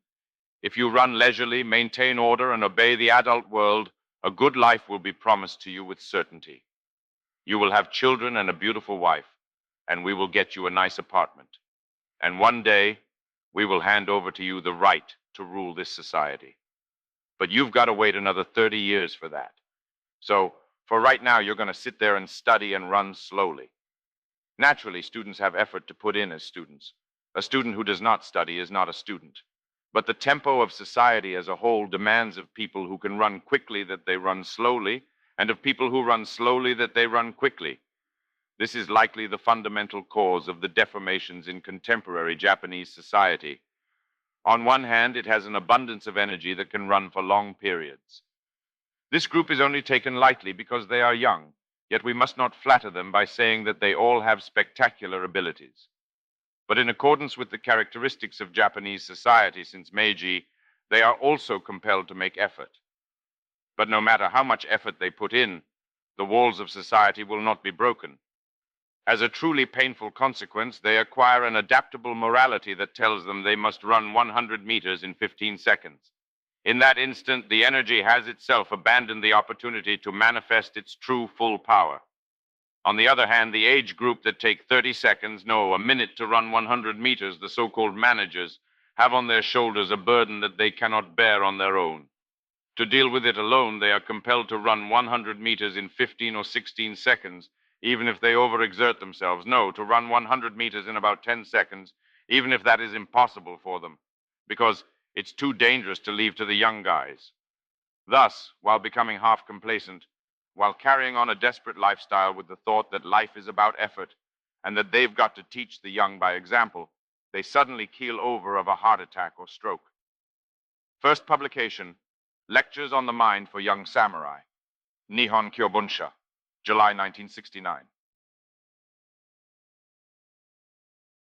if you run leisurely, maintain order, and obey the adult world, a good life will be promised to you with certainty. You will have children and a beautiful wife, and we will get you a nice apartment. And one day, we will hand over to you the right to rule this society. But you've got to wait another 30 years for that. So, for right now, you're going to sit there and study and run slowly. Naturally, students have effort to put in as students. A student who does not study is not a student. But the tempo of society as a whole demands of people who can run quickly that they run slowly, and of people who run slowly that they run quickly. This is likely the fundamental cause of the deformations in contemporary Japanese society. On one hand, it has an abundance of energy that can run for long periods. This group is only taken lightly because they are young, yet we must not flatter them by saying that they all have spectacular abilities. But in accordance with the characteristics of Japanese society since Meiji, they are also compelled to make effort. But no matter how much effort they put in, the walls of society will not be broken. As a truly painful consequence, they acquire an adaptable morality that tells them they must run 100 meters in 15 seconds. In that instant, the energy has itself abandoned the opportunity to manifest its true full power. On the other hand, the age group that take 30 seconds, no, a minute to run 100 meters, the so-called managers, have on their shoulders a burden that they cannot bear on their own. To deal with it alone, they are compelled to run 100 meters in 15 or 16 seconds, even if they overexert themselves. No, to run 100 meters in about 10 seconds, even if that is impossible for them, because it's too dangerous to leave to the young guys. Thus, while becoming half complacent, while carrying on a desperate lifestyle with the thought that life is about effort and that they've got to teach the young by example, they suddenly keel over of a heart attack or stroke. First publication, Lectures on the Mind for Young Samurai, Nihon Kyobunsha, July 1969.